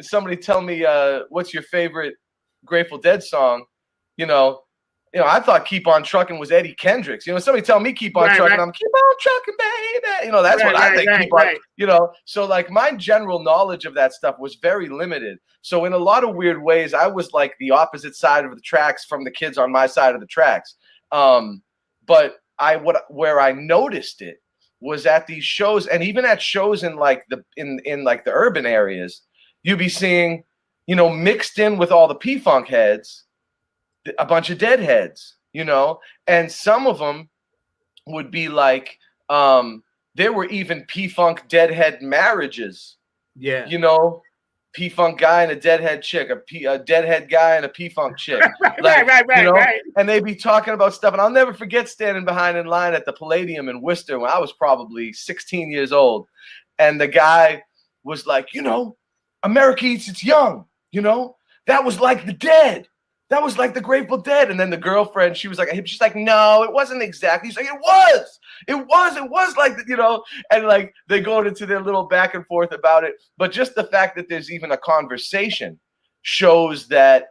Somebody tell me what's your favorite Grateful Dead song? I thought "Keep on Trucking" was Eddie Kendricks. Somebody tell me "Keep on Trucking," I'm "Keep on trucking, baby." That's what I think. Keep on. So like my general knowledge of that stuff was very limited. So in a lot of weird ways, I was like the opposite side of the tracks from the kids on my side of the tracks. But where I noticed it was at these shows, and even at shows in like the urban areas, you'd be seeing, mixed in with all the P-Funk heads, a bunch of Deadheads, and some of them would be like, there were even P-Funk Deadhead marriages. Yeah. P-Funk guy and a Deadhead chick, a Deadhead guy and a P-Funk chick. Right. And they'd be talking about stuff. And I'll never forget standing behind in line at the Palladium in Worcester when I was probably 16 years old. And the guy was like, America Eats Its Young, that was like the Dead. That was like the Grateful Dead. And then the girlfriend, she's like, no, it wasn't exactly. He's like, it was like, and like they go into their little back and forth about it. But just the fact that there's even a conversation shows that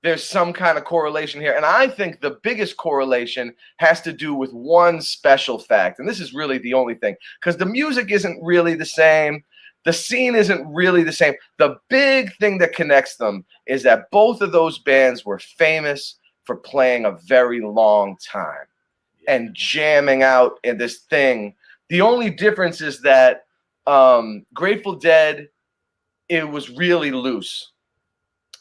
there's some kind of correlation here. And I think the biggest correlation has to do with one special fact. And this is really the only thing, because the music isn't really the same. The scene isn't really the same. The big thing that connects them is that both of those bands were famous for playing a very long time and jamming out in this thing. The only difference is that Grateful Dead, it was really loose.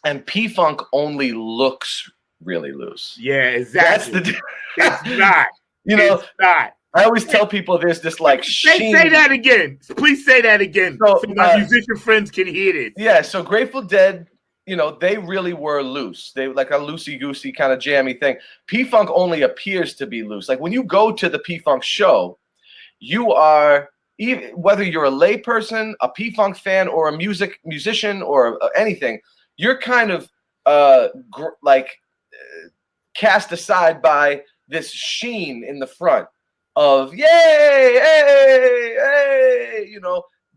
And P-Funk only looks really loose. Yeah, exactly. That's It's not. It's not. I always tell people there's this like sheen. Say that again. Please say that again so my musician friends can hear it. Yeah, so Grateful Dead, they really were loose. They like a loosey-goosey kind of jammy thing. P-Funk only appears to be loose. Like when you go to the P-Funk show, you are, whether you're a layperson, a P-Funk fan, or a musician or anything, you're kind of cast aside by this sheen in the front of yay, hey,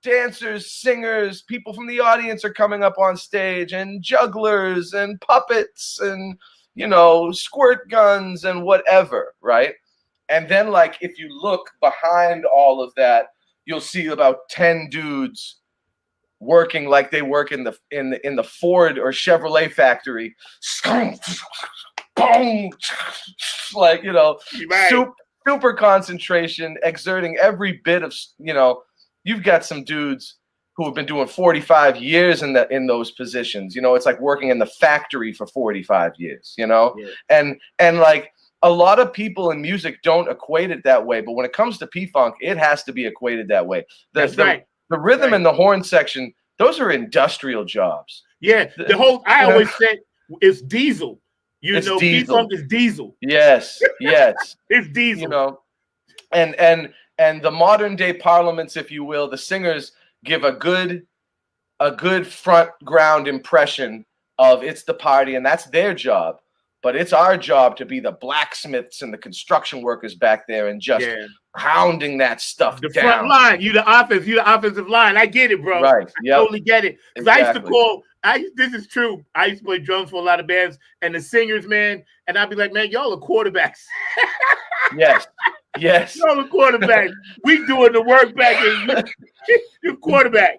dancers, singers, people from the audience are coming up on stage, and jugglers and puppets and squirt guns and whatever, right? And then like if you look behind all of that, you'll see about 10 dudes working like they work in the Ford or Chevrolet factory. Like, Right. super concentration, exerting every bit of, you've got some dudes who have been doing 45 years in those positions. It's like working in the factory for 45 years, Yeah. and like a lot of people in music don't equate it that way. But when it comes to P-Funk, it has to be equated that way. That's right. The rhythm and the horn section, those are industrial jobs. Yeah. I always said it's diesel. It's diesel. P-Funk is diesel. Yes. It's diesel. And And the modern day parliaments, if you will, the singers give a good front ground impression of it's the party, and that's their job. But it's our job to be the blacksmiths and the construction workers back there and just pounding that stuff the down. front line. You the offensive line. I get it, bro. Right. I totally get it. Because I used to Exactly. call. This is true. I used to play drums for a lot of bands, and the singers, man, and I'd be like, man, y'all are quarterbacks. Yes. Yes. Y'all are quarterbacks. We doing the work back in you quarterback.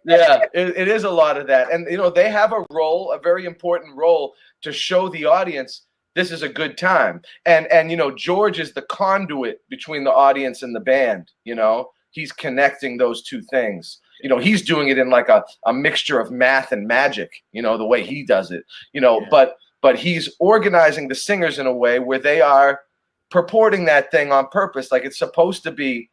Yeah, it is a lot of that. And, they have a role, a very important role to show the audience this is a good time. And George is the conduit between the audience and the band. He's connecting those two things. He's doing it in like a mixture of math and magic, the way he does it, but he's organizing the singers in a way where they are purporting that thing on purpose. Like it's supposed to be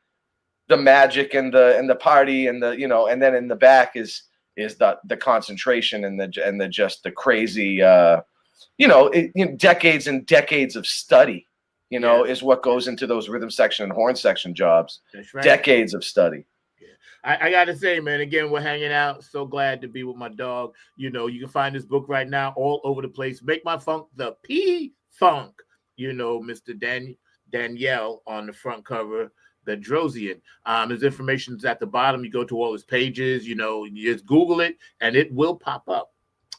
the magic and the party and and then in the back is the concentration and the just the crazy, decades and decades of study, is what goes into those rhythm section and horn section jobs. That's right. Decades of study. I gotta say, man, again, we're hanging out. So glad to be with my dog. You can find this book right now all over the place. Make My Funk, the P-Funk. Mr. Danielle on the front cover, the Drosian. His information is at the bottom. You go to all his pages, you just Google it and it will pop up.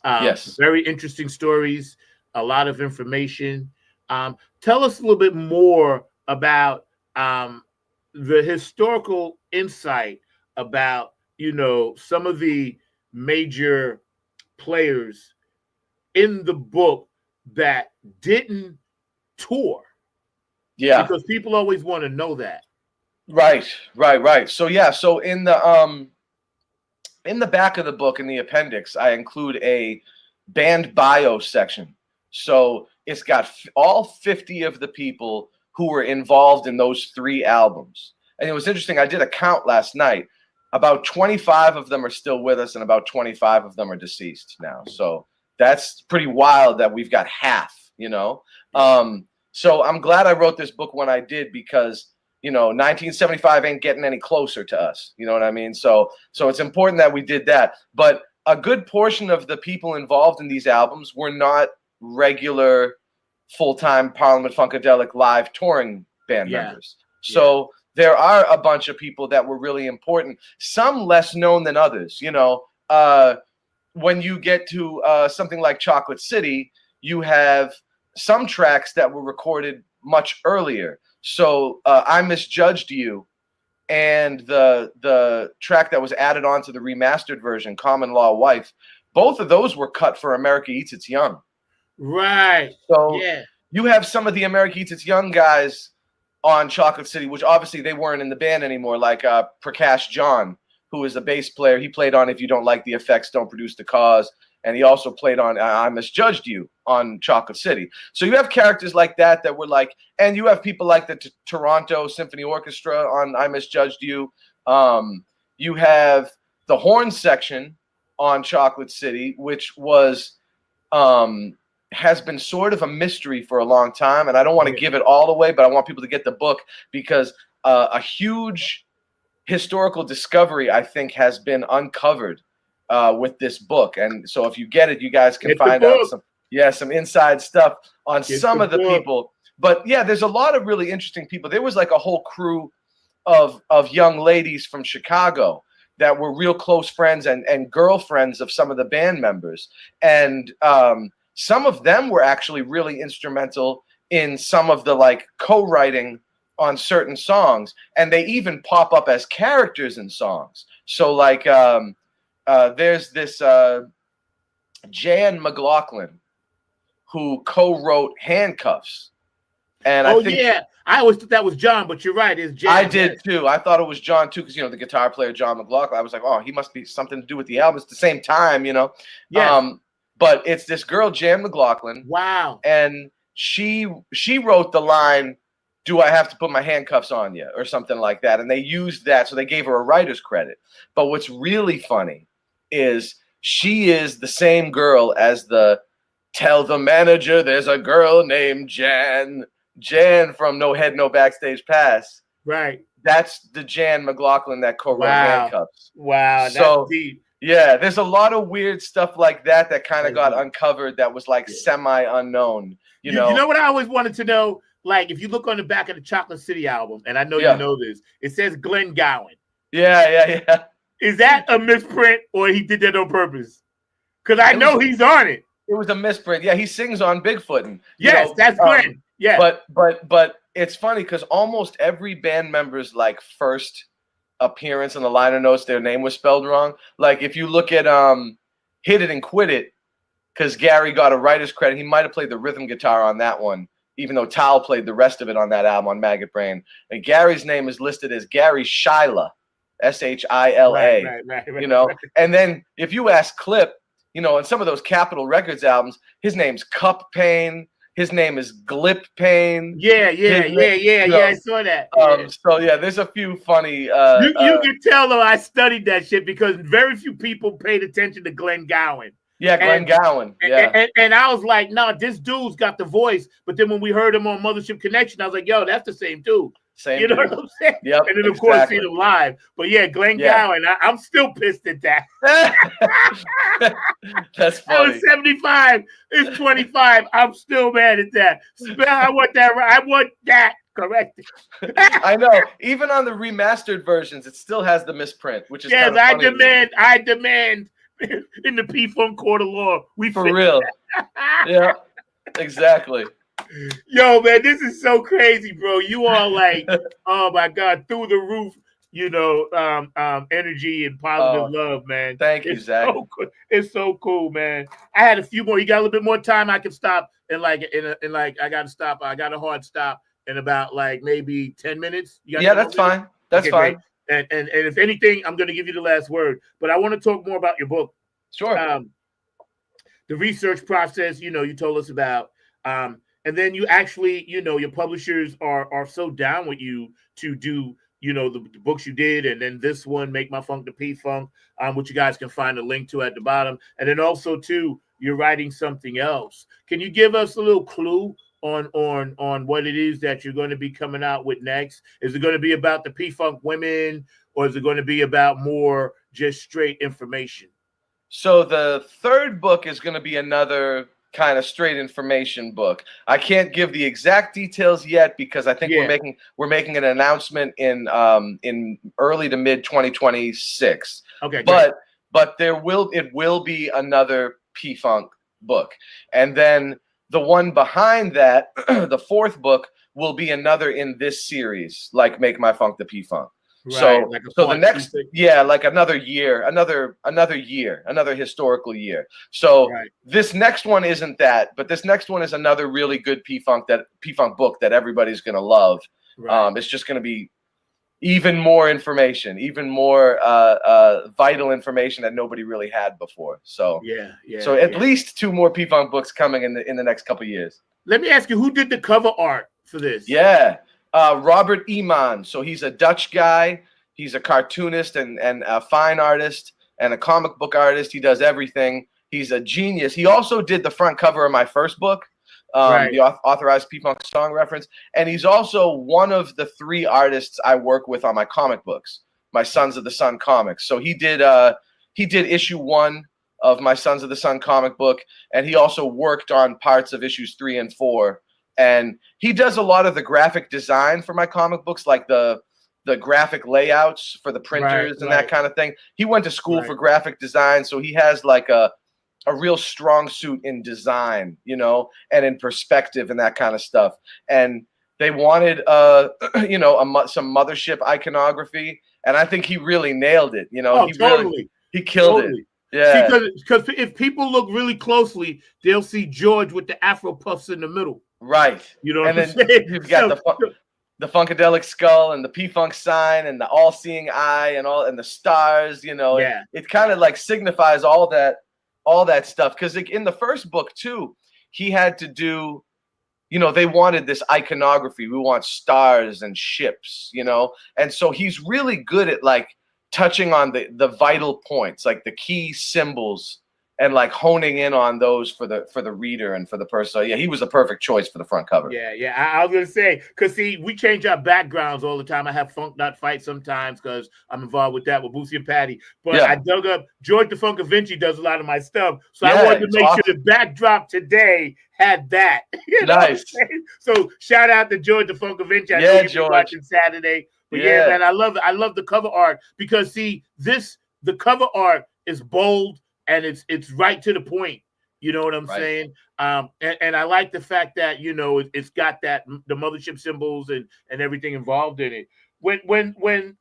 Yes. Very interesting stories, a lot of information. Tell us a little bit more about the historical insight about, some of the major players in the book that didn't tour. Yeah. Because people always want to know that. Right. So so in the back of the book, in the appendix, I include a band bio section. So it's got all 50 of the people who were involved in those 3 albums. And it was interesting. I did a count last night. About 25 of them are still with us, and about 25 of them are deceased now. So that's pretty wild that we've got half, So I'm glad I wrote this book when I did, because 1975 ain't getting any closer to us. You know what I mean? So it's important that we did that. But a good portion of the people involved in these albums were not regular full-time Parliament Funkadelic live touring band members. So there are a bunch of people that were really important, some less known than others. When you get to something like Chocolate City, you have some tracks that were recorded much earlier. So I Misjudged You and the track that was added on to the remastered version, Common Law Wife, both of those were cut for America Eats Its Young. Right. So you have some of the America Eats Its Young guys on Chocolate City, which obviously they weren't in the band anymore, like Prakash John, who is a bass player. He played on If You Don't Like the Effects, Don't Produce the Cause. And he also played on I Misjudged You on Chocolate City. So you have characters like that were like, and you have people like the Toronto Symphony Orchestra on I Misjudged You. You have the horn section on Chocolate City, which was has been sort of a mystery for a long time. And I don't want to give it all away, but I want people to get the book, because a huge historical discovery, I think, has been uncovered with this book. And so if you get it, you guys can find out some inside stuff on some of the people. But yeah, there's a lot of really interesting people. There was like a whole crew of young ladies from Chicago that were real close friends and girlfriends of some of the band members. And some of them were actually really instrumental in some of the like co-writing on certain songs. And they even pop up as characters in songs. So like there's this Jan McLaughlin who co-wrote Handcuffs. And I think I always thought that was John, but you're right. It's Jan. I did too. I thought it was John too, because the guitar player John McLaughlin. I was like, oh, he must be something to do with the album. It's the same time, Yeah. But it's this girl, Jan McLaughlin. Wow. And she wrote the line, "Do I have to put my handcuffs on you?" or something like that. And they used that, so they gave her a writer's credit. But what's really funny is she is the same girl as the "Tell the Manager There's a Girl Named Jan." Jan from No Head, No Backstage Pass. Right. that's the Jan McLaughlin that co-wrote Handcuffs. Wow, that's So deep. yeah, there's a lot of weird stuff like that kind of got uncovered that was like semi-unknown. You know what I always wanted to know? Like, if you look on the back of the Chocolate City album, and I know you know this, it says Glenn Gowan. Yeah. Is that a misprint or he did that on purpose? Because I know he's on it. It was a misprint. Yeah, he sings on Bigfootin'. Yes, that's Glenn. Yeah. But it's funny because almost every band member's like first appearance in the liner notes, their name was spelled wrong. Like if you look at Hit It and Quit It, because Gary got a writer's credit, he might have played the rhythm guitar on that one, even though Tal played the rest of it on that album on Maggot Brain. And Gary's name is listed as Gary Shyla, Shila. Right. You know, and then if you ask Clip, you know, on some of those Capitol Records albums, his name's Cup Pain. His name is Glip Pain. Yeah. I saw that. So yeah, there's a few funny. You can tell though I studied that shit because very few people paid attention to Glenn Gowan. Yeah, Glenn Gowan. Yeah, and I was like, no, this dude's got the voice. But then when we heard him on Mothership Connection, I was like, yo, that's the same dude. Same. You know what I'm saying? Yep. And then of course see him live. But yeah, Glenn Gowan. I'm still pissed at that. That's funny. I was 75. It's 25. I'm still mad at that. I want that corrected. I know. Even on the remastered versions, it still has the misprint, which is yes. I demand in the P-Funk court of law. We for real. Yeah. Exactly. Yo, man, this is so crazy, bro. You all like, oh my God, through the roof, you know, energy and positive love, man. Thank you, Zach. It's so cool, man. I had a few more. You got a little bit more time. I can stop and I got to stop. I got a hard stop in about like maybe 10 minutes. That's fine. That's fine. And if anything, I'm going to give you the last word. But I want to talk more about your book. Sure. The research process, you know, you told us about. And then you actually, you know, your publishers are so down with you to do, you know, the books you did. And then this one, Make My Funk the P-Funk, which you guys can find a link to at the bottom. And then also, too, you're writing something else. Can you give us a little clue on what it is that you're going to be coming out with next? Is it going to be about the P-Funk women, or is it going to be about more just straight information? So the third book is going to be another kind of straight information book. I can't give the exact details yet because I think we're making an announcement in early to mid 2026. Okay, but it will be another P-Funk book, and then the one behind that, the fourth book, will be another in this series, like Make My Funk the P-Funk. Right, so the next, like another year, another historical year. So this next one isn't that, but this next one is another really good P-Funk book that everybody's gonna love. Right. It's just gonna be even more information, even more vital information that nobody really had before. So So at least 2 more P-Funk books coming in the next couple of years. Let me ask you, who did the cover art for this? Yeah. Robert Iman. So he's a Dutch guy. He's a cartoonist and a fine artist and a comic book artist. He does everything. He's a genius. He also did the front cover of my first book, the authorized P-Funk song reference. And he's also one of the 3 artists I work with on my comic books, my Sons of the Sun comics. So he did issue 1 of my Sons of the Sun comic book, and he also worked on parts of issues 3 and 4. And he does a lot of the graphic design for my comic books, like the graphic layouts for the printers and that kind of thing. He went to school for graphic design, so he has like a real strong suit in design, you know, and in perspective and that kind of stuff. And they wanted, you know, some mothership iconography, and I think he really nailed it. You know, he killed it. Yeah, because if people look really closely, they'll see George with the Afro puffs in the middle. Right. You know what I'm saying? You've got the Funkadelic skull and the P-Funk sign and the all-seeing eye and the stars, you know. Yeah. It kind of like signifies all that stuff. Because in the first book, too, he had to do, you know, they wanted this iconography. We want stars and ships, you know. And so he's really good at like touching on the vital points, like the key symbols and like honing in on those for the reader and for the person. So yeah, he was a perfect choice for the front cover. Yeah. I was gonna say, cause see, we change our backgrounds all the time. I have Funk Not Fight sometimes because I'm involved with that with Boosie and Patty. But Yeah. I dug up George the Funk Vinci does a lot of my stuff, so Yeah, I wanted to it's make awesome. sure the backdrop today had that. You know what I'm Nice. saying? So shout out to George the Funk Vinci. I Yeah, know you've been George. watching Saturday, but yeah, Yeah. man, I love it. I love the cover art because see, the cover art is bold and it's right to the point. You know what I'm Right. saying? And I like the fact that, you know, it's got that the mothership symbols and everything involved in it. When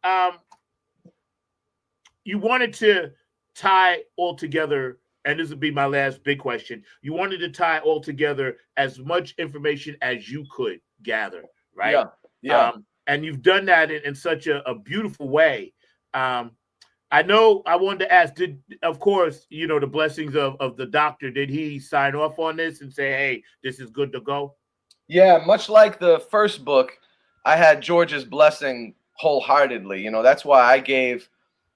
you wanted to tie all together, and this would be my last big question, you wanted to tie all together as much information as you could gather, right? Yeah. And you've done that in such a beautiful way. I know I wanted to ask, of course, you know, the blessings of the doctor, did he sign off on this and say, hey, this is good to go? Yeah, much like the first book, I had George's blessing wholeheartedly. You know, that's why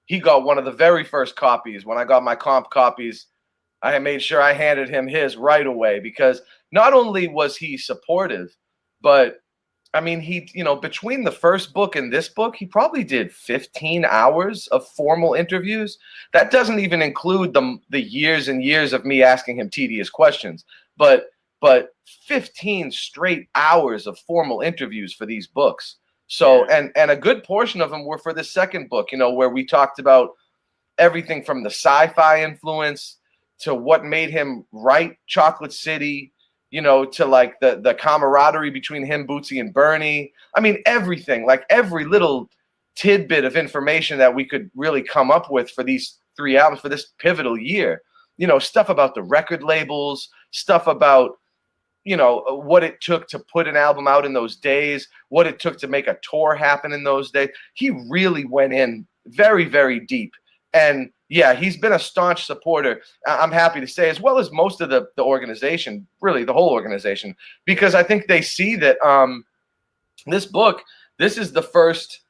he got one of the very first copies. When I got my comp copies, I made sure I handed him his right away, because not only was he supportive, but I mean, between the first book and this book, he probably did 15 hours of formal interviews. That doesn't even include the years and years of me asking him tedious questions, but 15 straight hours of formal interviews for these books. So, Yeah. and a good portion of them were for the second book, you know, where we talked about everything from the sci-fi influence to what made him write Chocolate City, you know, to like the camaraderie between him, Bootsy, and Bernie. I mean, everything, like every little tidbit of information that we could really come up with for these 3 albums for this pivotal year. You know, stuff about the record labels, stuff about, you know, what it took to put an album out in those days, what it took to make a tour happen in those days. He really went in very, very deep. And yeah, he's been a staunch supporter, I'm happy to say, as well as most of the organization, really the whole organization, because I think they see that this is the first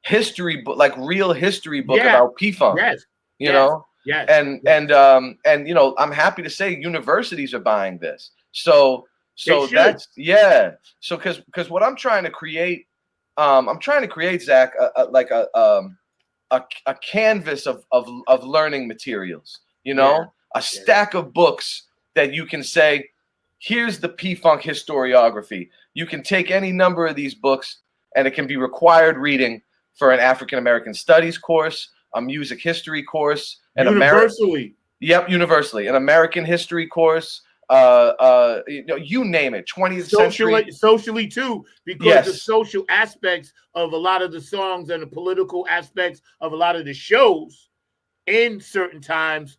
history book, like real history book about P-Funk. Yes. You know? Yes. And you know, I'm happy to say universities are buying this. So that's So because what I'm trying to create, Zach, a canvas of learning materials, you know, a stack of books that you can say, here's the P-Funk historiography. You can take any number of these books and it can be required reading for an African American studies course, a music history course, universally. Universally, an American history course, you name it, 20th century. Socially too, because the social aspects of a lot of the songs and the political aspects of a lot of the shows in certain times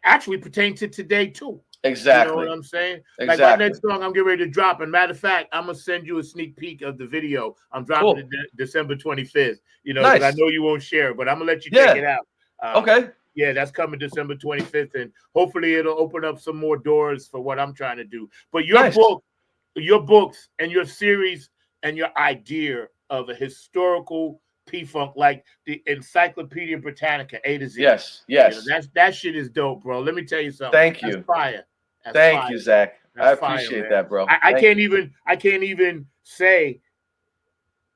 actually pertain to today too. Exactly. You know what I'm saying? Exactly. Like my next song I'm getting ready to drop. And matter of fact, I'm gonna send you a sneak peek of the video. I'm dropping it December 25th. You know, nice. I know you won't share, but I'm gonna let you check it out. Okay. Yeah, that's coming December 25th, and hopefully it'll open up some more doors for what I'm trying to do. But your books and your series and your idea of a historical P-Funk, like the Encyclopedia Britannica, A to Z. Yes. You know, that shit is dope, bro. Let me tell you something. Thank you. That's fire. Thank you, Zach. I appreciate that, bro. I can't even say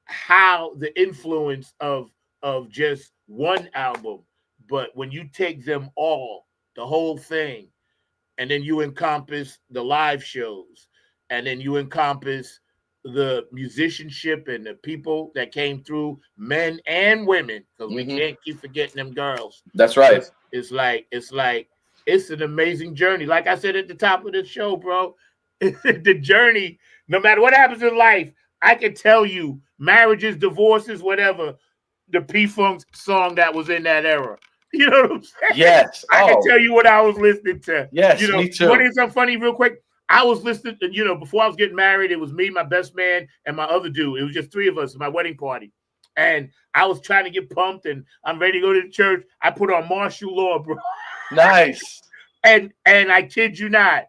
how the influence of just one album. But when you take them all, the whole thing, and then you encompass the live shows, and then you encompass the musicianship and the people that came through, men and women, because we can't keep forgetting them girls. That's right. It's an amazing journey. Like I said at the top of the show, bro, the journey, no matter what happens in life, I can tell you, marriages, divorces, whatever, the P-Funk song that was in that era. You know what I'm saying? Yes. I can tell you what I was listening to. Yes, you know, me too. What is something funny real quick? I was listening to, you know, before I was getting married, it was me, my best man, and my other dude. It was just three of us at my wedding party. And I was trying to get pumped, and I'm ready to go to the church. I put on Martial Law, bro. Nice. And I kid you not,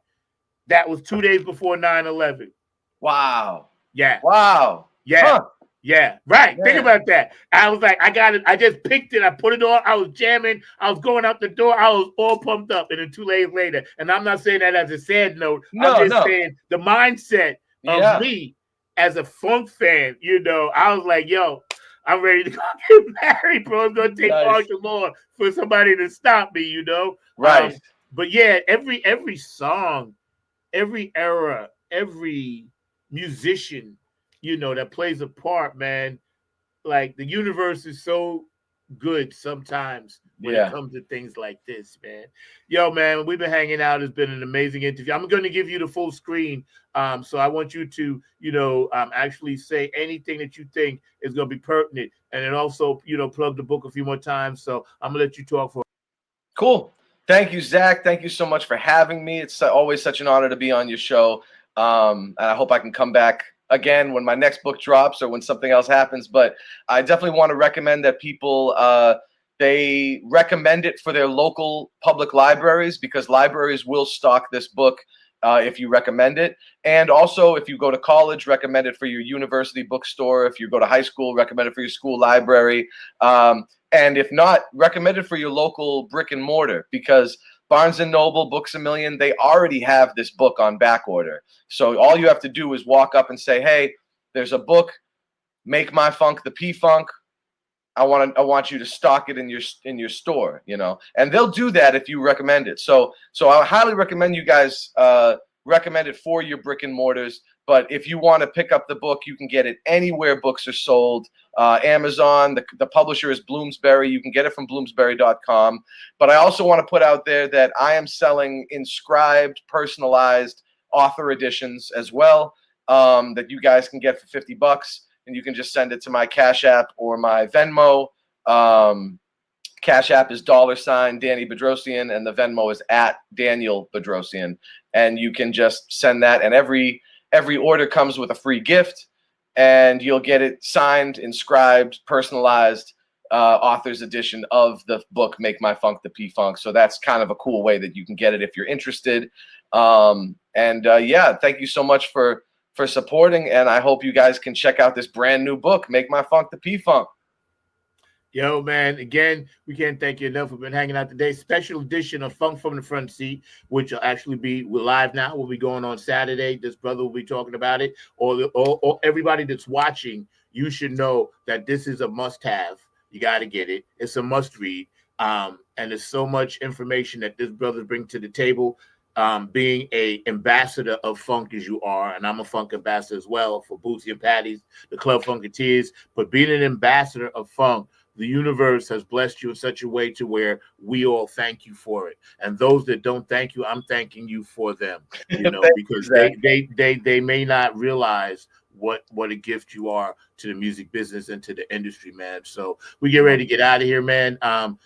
that was 2 days before 9/11. Wow. Yeah. Wow. Yeah. Huh. Yeah, right. Yeah. Think about that. I was like, I got it. I just picked it. I put it on. I was jamming. I was going out the door. I was all pumped up. And then 2 days later, and I'm not saying that as a sad note. No, I'm just no. saying the mindset of Yeah. me as a funk fan, I was like, yo, I'm ready to go get married, bro. It's going to take Nice. martial law for somebody to stop me, Right. But yeah, every song, every era, every musician, that plays a part, man. Like the universe is so good sometimes when it comes to things like this, man. Yo, man, we've been hanging out. It's been an amazing interview. I'm going to give you the full screen. So I want you to, actually say anything that you think is going to be pertinent. And then also, plug the book a few more times. So I'm going to let you talk for. Cool. Thank you, Zach. Thank you so much for having me. It's always such an honor to be on your show. And I hope I can come back again when my next book drops or when something else happens. But I definitely want to recommend that people they recommend it for their local public libraries, because libraries will stock this book if you recommend it. And also, if you go to college, recommend it for your university bookstore. If you go to high school, recommend it for your school library. And if not, recommend it for your local brick and mortar, because Barnes & Noble, Books A Million, they already have this book on back order. So all you have to do is walk up and say, hey, there's a book, Make My Funk the P-Funk. I want you to stock it in your store, and they'll do that if you recommend it. So I highly recommend you guys recommend it for your brick and mortars. But if you want to pick up the book, you can get it anywhere books are sold. Amazon, the publisher is Bloomsbury. You can get it from bloomsbury.com. But I also want to put out there that I am selling inscribed, personalized author editions as well, that you guys can get for $50. And you can just send it to my Cash App or my Venmo. Cash App is $Danny Bedrosian, and the Venmo is @Daniel Bedrosian. And you can just send that, and every order comes with a free gift, and you'll get it signed, inscribed, personalized author's edition of the book Make My Funk the P-Funk. So that's kind of a cool way that you can get it if you're interested. Thank you so much for supporting, and I hope you guys can check out this brand new book, Make My Funk the P-Funk. Yo, man, again, we can't thank you enough. We've been hanging out today. Special edition of Funk from the Front Seat, which will actually be live now. We'll be going on Saturday. This brother will be talking about it. Or everybody that's watching, you should know that this is a must-have. You got to get it. It's a must-read. And there's so much information that this brother brings to the table. Being a ambassador of funk as you are, and I'm a funk ambassador as well for Bootsy and Patty's, the Club Funketeers. But being an ambassador of funk, the universe has blessed you in such a way to where we all thank you for it. And those that don't thank you, I'm thanking you for them, because they may not realize what a gift you are to the music business and to the industry, man. So we get ready to get out of here, man.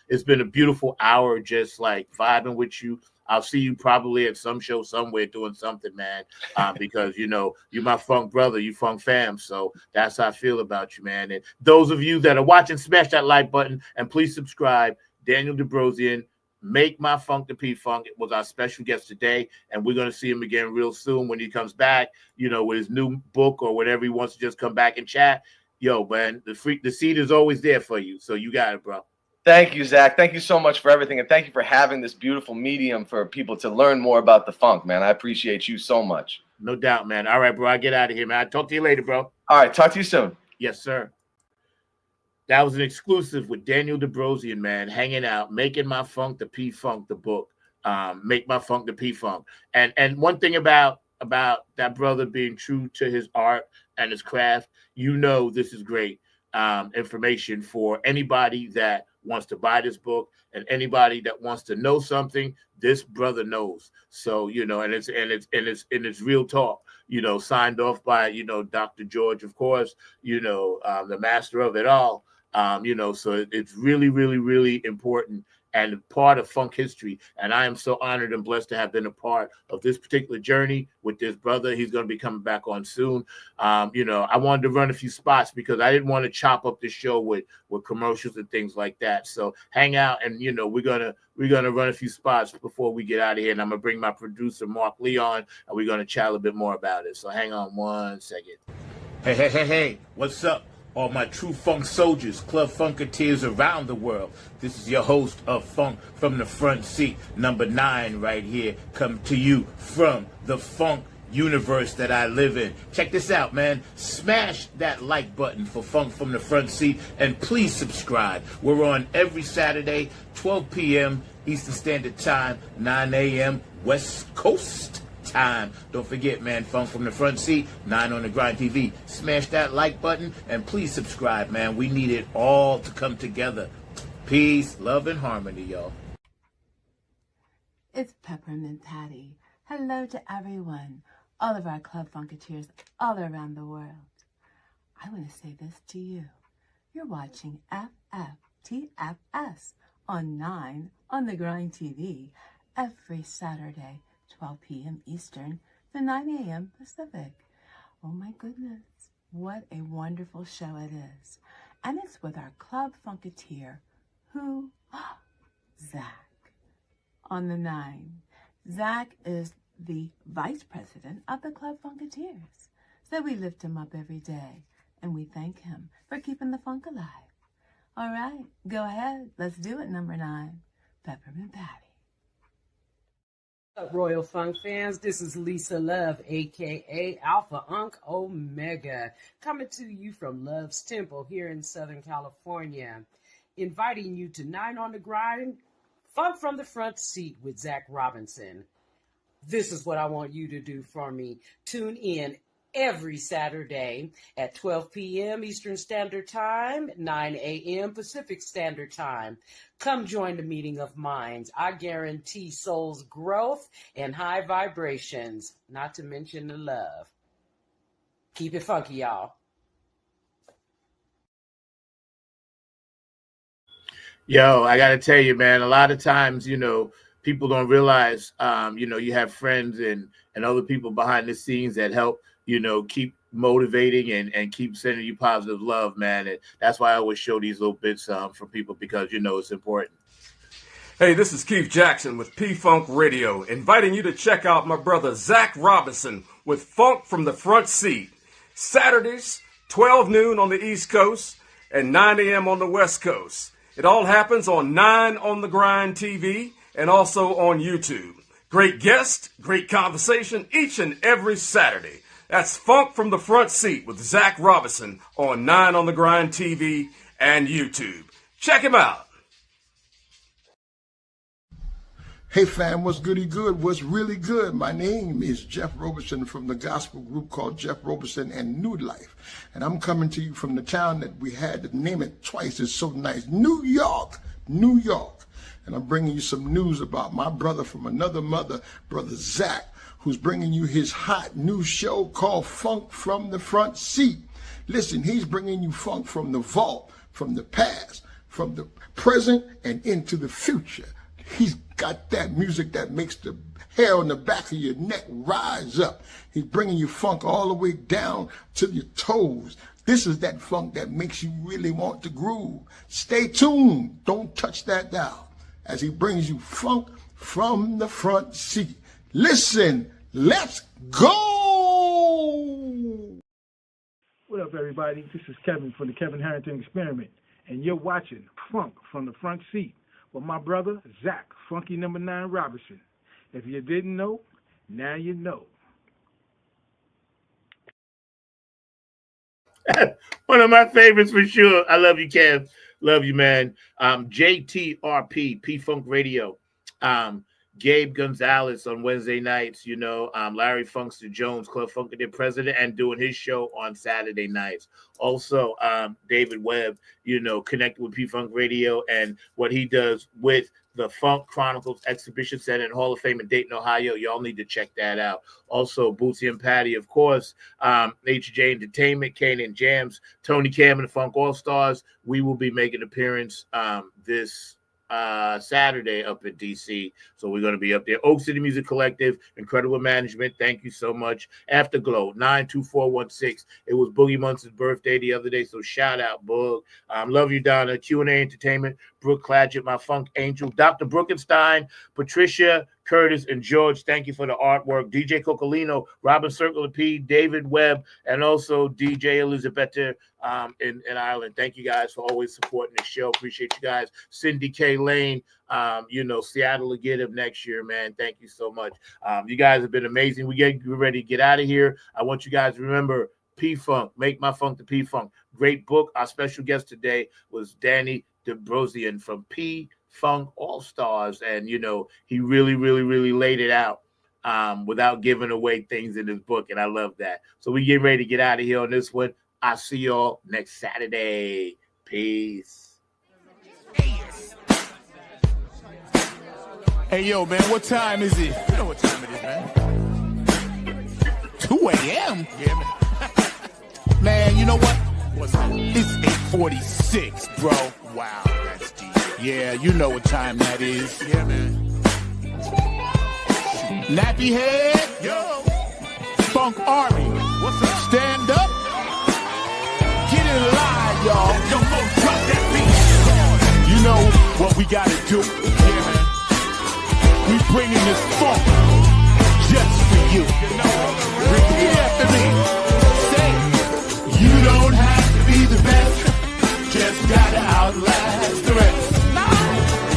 It's been a beautiful hour just like vibing with you. I'll see you probably at some show somewhere doing something, man, because, you're my funk brother, you funk fam. So that's how I feel about you, man. And those of you that are watching, smash that like button and please subscribe. Daniel Bedrosian, Make My Funk the P-Funk. It was our special guest today, and we're going to see him again real soon when he comes back, with his new book or whenever he wants to just come back and chat. Yo, man, the seat is always there for you. So you got it, bro. Thank you, Zach. Thank you so much for everything. And thank you for having this beautiful medium for people to learn more about the funk, man. I appreciate you so much. No doubt, man. All right, bro. I get out of here, man. I'll talk to you later, bro. All right. Talk to you soon. Yes, sir. That was an exclusive with Daniel Bedrosian, man, hanging out, Making My Funk the P-Funk, the book. Make My Funk the P-Funk. And one thing about that brother being true to his art and his craft, this is great information for anybody that wants to buy this book and anybody that wants to know something. This brother knows. So, and it's real talk, signed off by, Dr. George, of course, the master of it all. So it's really, really, really important and part of funk history. And I am so honored and blessed to have been a part of this particular journey with this brother. He's going to be coming back on soon. I wanted to run a few spots because I didn't want to chop up the show with commercials and things like that. So hang out, and we're gonna run a few spots before we get out of here. And I'm gonna bring my producer Mark Lee on, and we're gonna chat a little bit more about it. So hang on one second. Hey, what's up? all my true funk soldiers, club funketeers around the world. This is your host of Funk from the Front Seat, number 9 right here, come to you from the funk universe that I live in. Check this out, man. Smash that like button for Funk from the Front Seat, and please subscribe. We're on every Saturday, 12 p.m. Eastern Standard Time, 9 a.m. West Coast time. Don't forget, man, Funk from the Front Seat, 9 on the Grind TV. Smash that like button and please subscribe, man. We need it all to come together. Peace, love, and harmony, y'all. It's Peppermint Patty. Hello to everyone, all of our club funketeers all around the world. I want to say this to you. You're watching FFTFS on 9 on the Grind TV every Saturday, 12 p.m. Eastern to 9 a.m. Pacific. Oh my goodness, what a wonderful show it is. And it's with our club funketeer, who? Zach, on the 9. Zach is the vice president of the Club Funketeers. So we lift him up every day, and we thank him for keeping the funk alive. All right, go ahead. Let's do it, number 9, Peppermint Patty. What's up, Royal Funk fans? This is Lisa Love, a.k.a. Alpha Unk Omega, coming to you from Love's Temple here in Southern California, inviting you to 9 on the Grind, Funk from the Front Seat with Zach Robinson. This is what I want you to do for me. Tune in every Saturday at 12 p.m. Eastern Standard Time, 9 a.m. Pacific Standard Time. Come join the meeting of minds. I guarantee soul's growth and high vibrations, not to mention the love. Keep it funky, y'all. Yo, I got to tell you, man, a lot of times, people don't realize, you have friends and other people behind the scenes that help, keep motivating and keep sending you positive love, man. And that's why I always show these little bits from people because, it's important. Hey, this is Keith Jackson with P-Funk Radio, inviting you to check out my brother Zach Robinson with Funk from the Front Seat. Saturdays, 12 noon on the East Coast and 9 a.m. on the West Coast. It all happens on 9 on the Grind TV and also on YouTube. Great guest, great conversation each and every Saturday. That's Funk from the Front Seat with Zach Robinson on 9 on the Grind TV and YouTube. Check him out. Hey fam, what's goody good? What's really good? My name is Jeff Roberson from the gospel group called Jeff Roberson and New Life. And I'm coming to you from the town that we had to name it twice. It's so nice. New York, New York. And I'm bringing you some news about my brother from another mother, Brother Zach, who's bringing you his hot new show called Funk from the Front Seat. Listen, he's bringing you funk from the vault, from the past, from the present, and into the future. He's got that music that makes the hair on the back of your neck rise up. He's bringing you funk all the way down to your toes. This is that funk that makes you really want to groove. Stay tuned. Don't touch that dial as he brings you funk from the front seat. Listen, let's go. What up, everybody? This is Kevin from the Kevin Harrington Experiment, and you're watching Funk from the Front Seat with my brother, Zach, Funky number 9 Robinson. If you didn't know, now you know. One of my favorites for sure. I love you, Kev. Love you, man. JTRP, P-Funk Radio. Gabe Gonzalez on Wednesday nights, Larry Funkster Jones, Club Funketeer president, and doing his show on Saturday nights. Also, David Webb, connected with P-Funk Radio and what he does with the Funk Chronicles Exhibition Center and Hall of Fame in Dayton, Ohio. Y'all need to check that out. Also, Bootsy and Patty, of course, HJ Entertainment, Kanan Jams, Tony Cam and the Funk All-Stars. We will be making an appearance this Saturday up at DC. So we're going to be up there. Oak City Music Collective, Incredible Management. Thank you so much. Afterglow 92416. It was Boogie Munson's birthday the other day. So shout out, Boog. Love you, Donna. Q&A Entertainment, Brooke Cladgett, my funk angel, Dr. Brookenstein, Patricia, Curtis, and George. Thank you for the artwork. DJ Coccolino, Robin Circle P, David Webb, and also DJ Elizabeth in Ireland. Thank you guys for always supporting the show. Appreciate you guys. Cindy K. Lane, Seattle will get him next year, man. Thank you so much. You guys have been amazing. We're ready to get out of here. I want you guys to remember P-Funk, Make My Funk the P-Funk. Great book. Our special guest today was Danny Debrosian from P-Funk All-Stars. And, he really, really, really laid it out without giving away things in his book. And I love that. So we get ready to get out of here on this one. I'll see y'all next Saturday. Peace. Hey, yo, man, what time is it? You know what time it is, man. 2 a.m.? Yeah, man. Man, you know what? What's that? It's 8:46, bro. Wow, that's deep. Yeah, you know what time that is. Yeah, man. Nappy head. Yo. Funk Army. What's up? Stand up. Get in line, y'all. Yo, drop that beat. You know what we gotta do. Yeah, man. We bringing this funk just for you. Repeat after me. Say, you don't have to be the best, just gotta outlast the rest.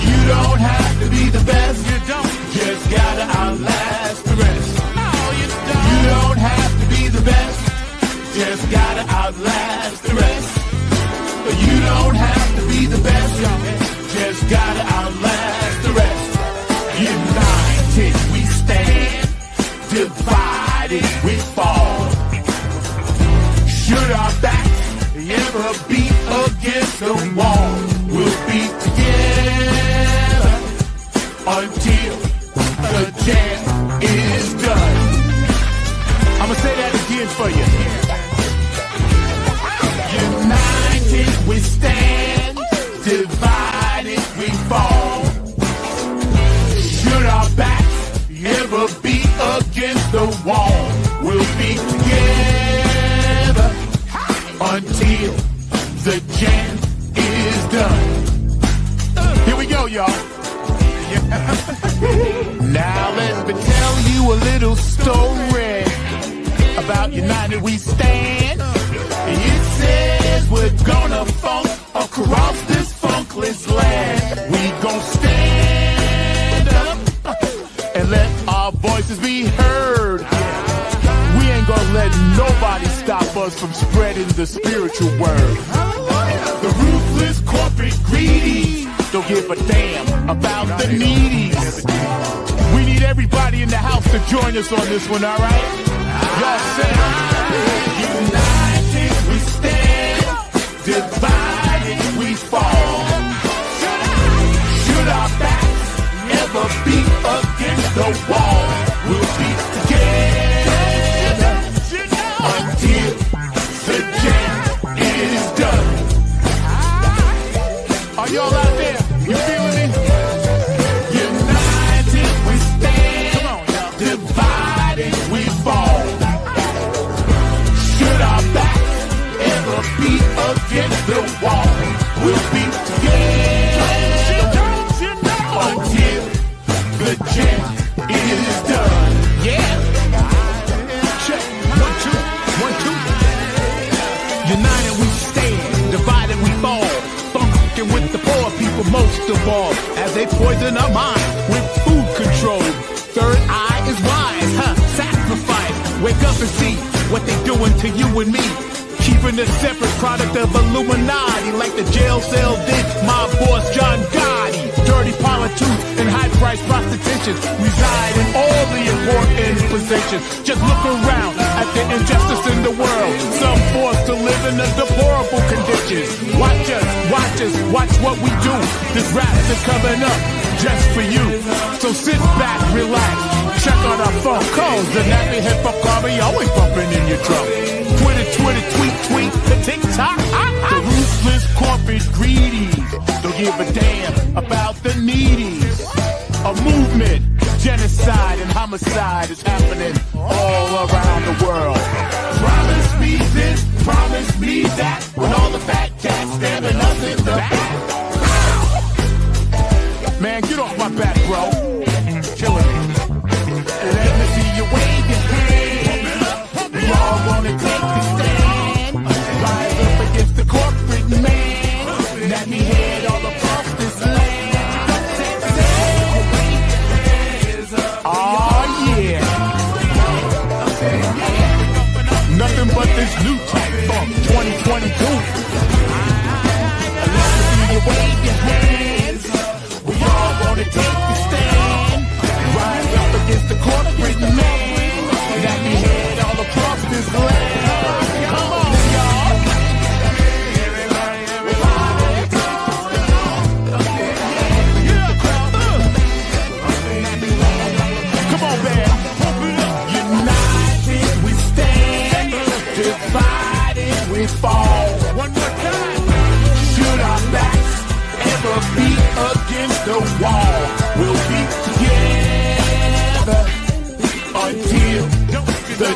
You don't have to be the best, you don't, just gotta outlast the rest. You don't have to be the best, just gotta outlast the rest. You don't have to be the best, just gotta outlast the rest. United we stand, divided we fall. Should our backs ever beat against the wall, we'll be together until the jam is done. I'ma say that again for you. United we stand, divided we fall. Should our backs ever beat against the wall, we'll be together until the jam is done. Here we go, y'all. Now let me tell you a little story about United We Stand. It says we're gonna funk across this funkless land. We gon' stand up and let our voices be heard. We ain't gonna let nobody stop us from spreading the spiritual word. The ruthless corporate greedy don't give a damn about the needies. We need everybody in the house to join us on this one, alright? Y'all say, united we stand, divided we fall. Should our backs ever beat against the wall, we'll be together until the jam is done. Are y'all out there? You feeling me? United we stand, come on, y'all. Divided we fall. Should our backs ever beat against the wall, we'll be together until the jam is done. Yeah. Check. 1, 2, 1, 2. United we stand, divided we fall. Funkin' with the poor people most of all, as they poison our mind with food control. Third eye is wise, sacrifice. Wake up and see what they doing to you and me. Keeping a separate product of Illuminati, like the jail cell did my boss John Gotti. Dirty politics and high-priced prostitution reside in all the important positions. Just look around at the injustice in the world. Some forced to live in a deplorable conditions. Watch us, watch what we do. This raps are coming up just for you. So sit back, relax, check out our phone calls. The nappy hip hop army always bumping in your drum. Twitter, tweet, the TikTok. The ruthless corporate greedies don't give a damn about the needies. A movement, genocide and homicide is happening all around the world. Promise me this, promise me that, when all the fat cats stabbing us in the back. fall. One more time. Should our backs ever be against the wall, we'll be together until the